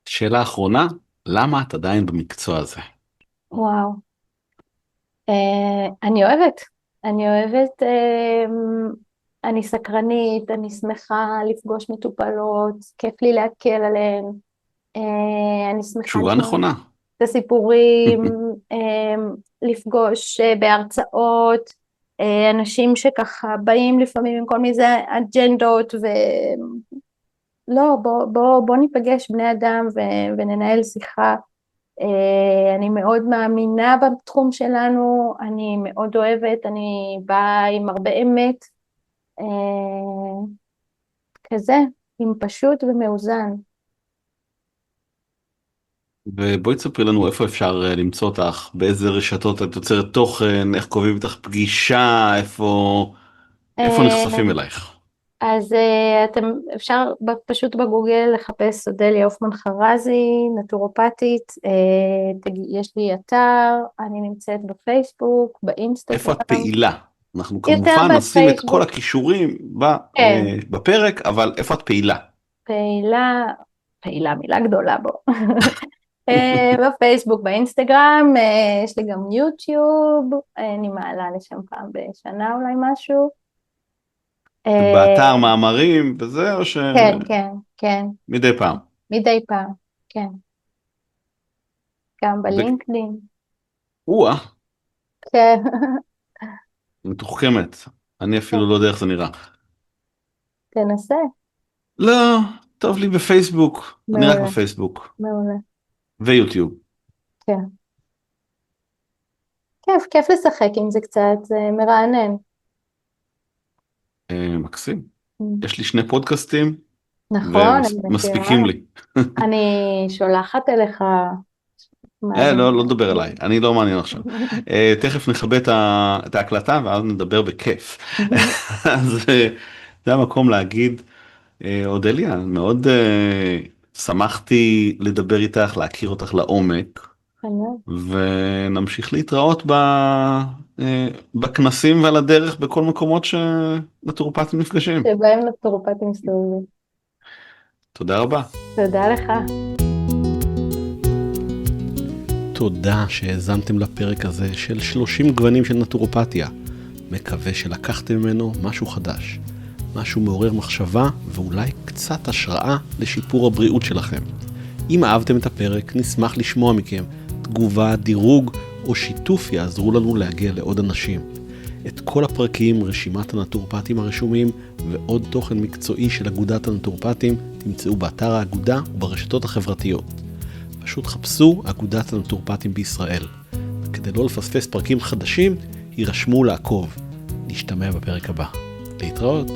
שאלה אחרונה, למה את עדיין במקצוע הזה? וואו. אני אוהבת, אני סקרנית, אני שמחה לפגוש מטופלות, כיף לי להקל עליהן, אני שמחה תשובה נכונה. את הסיפורים, לפגוש בהרצאות, אנשים שככה באים לפעמים עם כל מיני אג'נדות, לא, בוא ניפגש בני אדם וננהל שיחה. אני מאוד מאמינה בתחום שלנו, אני מאוד אוהבת, אני באה עם הרבה אמת, כזה, עם פשוט ומאוזן. ובואי תספרי לנו איפה אפשר למצוא אותך, באיזה רשתות את יוצרת תוכן, איך קובעים איתך פגישה, איפה נחשפים אלייך? אז אפשר פשוט בגוגל לחפש אודליה הופמן חרזי, נטורופטית, יש לי אתר, אני נמצאת בפייסבוק, באינסטגרם. איפה את פעילה? אנחנו כמובן נשים את כל הכישורים בפרק, אבל איפה את פעילה? פעילה מילה גדולה בו. בפייסבוק, באינסטגרם, יש לי גם יוטיוב, אני מעלה לשם פעם בשנה אולי משהו. באתר מאמרים וזה, או ש... כן, כן, כן. מדי פעם. מדי פעם, כן. גם בלינקדאין. וואה, כן. מתוחכמת. אני אפילו לא יודע איך זה נראה. תנסה. לא, טוב לי בפייסבוק. אני רק מעולה. בפייסבוק. מעולה. ויוטיוב. כן. כיף לשחק עם זה קצת, זה מרענן. מקסים. יש לי 2 פודקאסטים, נכון, אני ומספיקים מכירה. לי. אני שולחת אליך. לא נדבר עליי, אני לא מעניין עכשיו. תכף נכבה את ההקלטה ואז נדבר בכיף. אז זה המקום להגיד, אודליה, מאוד שמחתי לדבר איתך, להכיר אותך לעומק, ונמשיך להתראות בכנסים ועל הדרך בכל מקומות שנטורופטים נפגשים. שבהם נטורופטים מסתובבים. תודה רבה. תודה לך. תודה שהאזנתם לפרק הזה של 30 גוונים של נטורופתיה. מקווה שלקחתם ממנו משהו חדש, משהו מעורר מחשבה ואולי קצת השראה לשיפור הבריאות שלכם. אם אהבתם את הפרק, נשמח לשמוע מכם. תגובה, דירוג או שיתוף יעזרו לנו להגיע לעוד אנשים. את כל הפרקים, רשימת הנטורופטים הרשומים ועוד תוכן מקצועי של אגודת הנטורופטים תמצאו באתר האגודה וברשתות החברתיות. פשוט חפשו אגודת הנטורופטים בישראל. כדי לא לפספס פרקים חדשים, יירשמו לעקוב. נשתמע בפרק הבא. להתראות.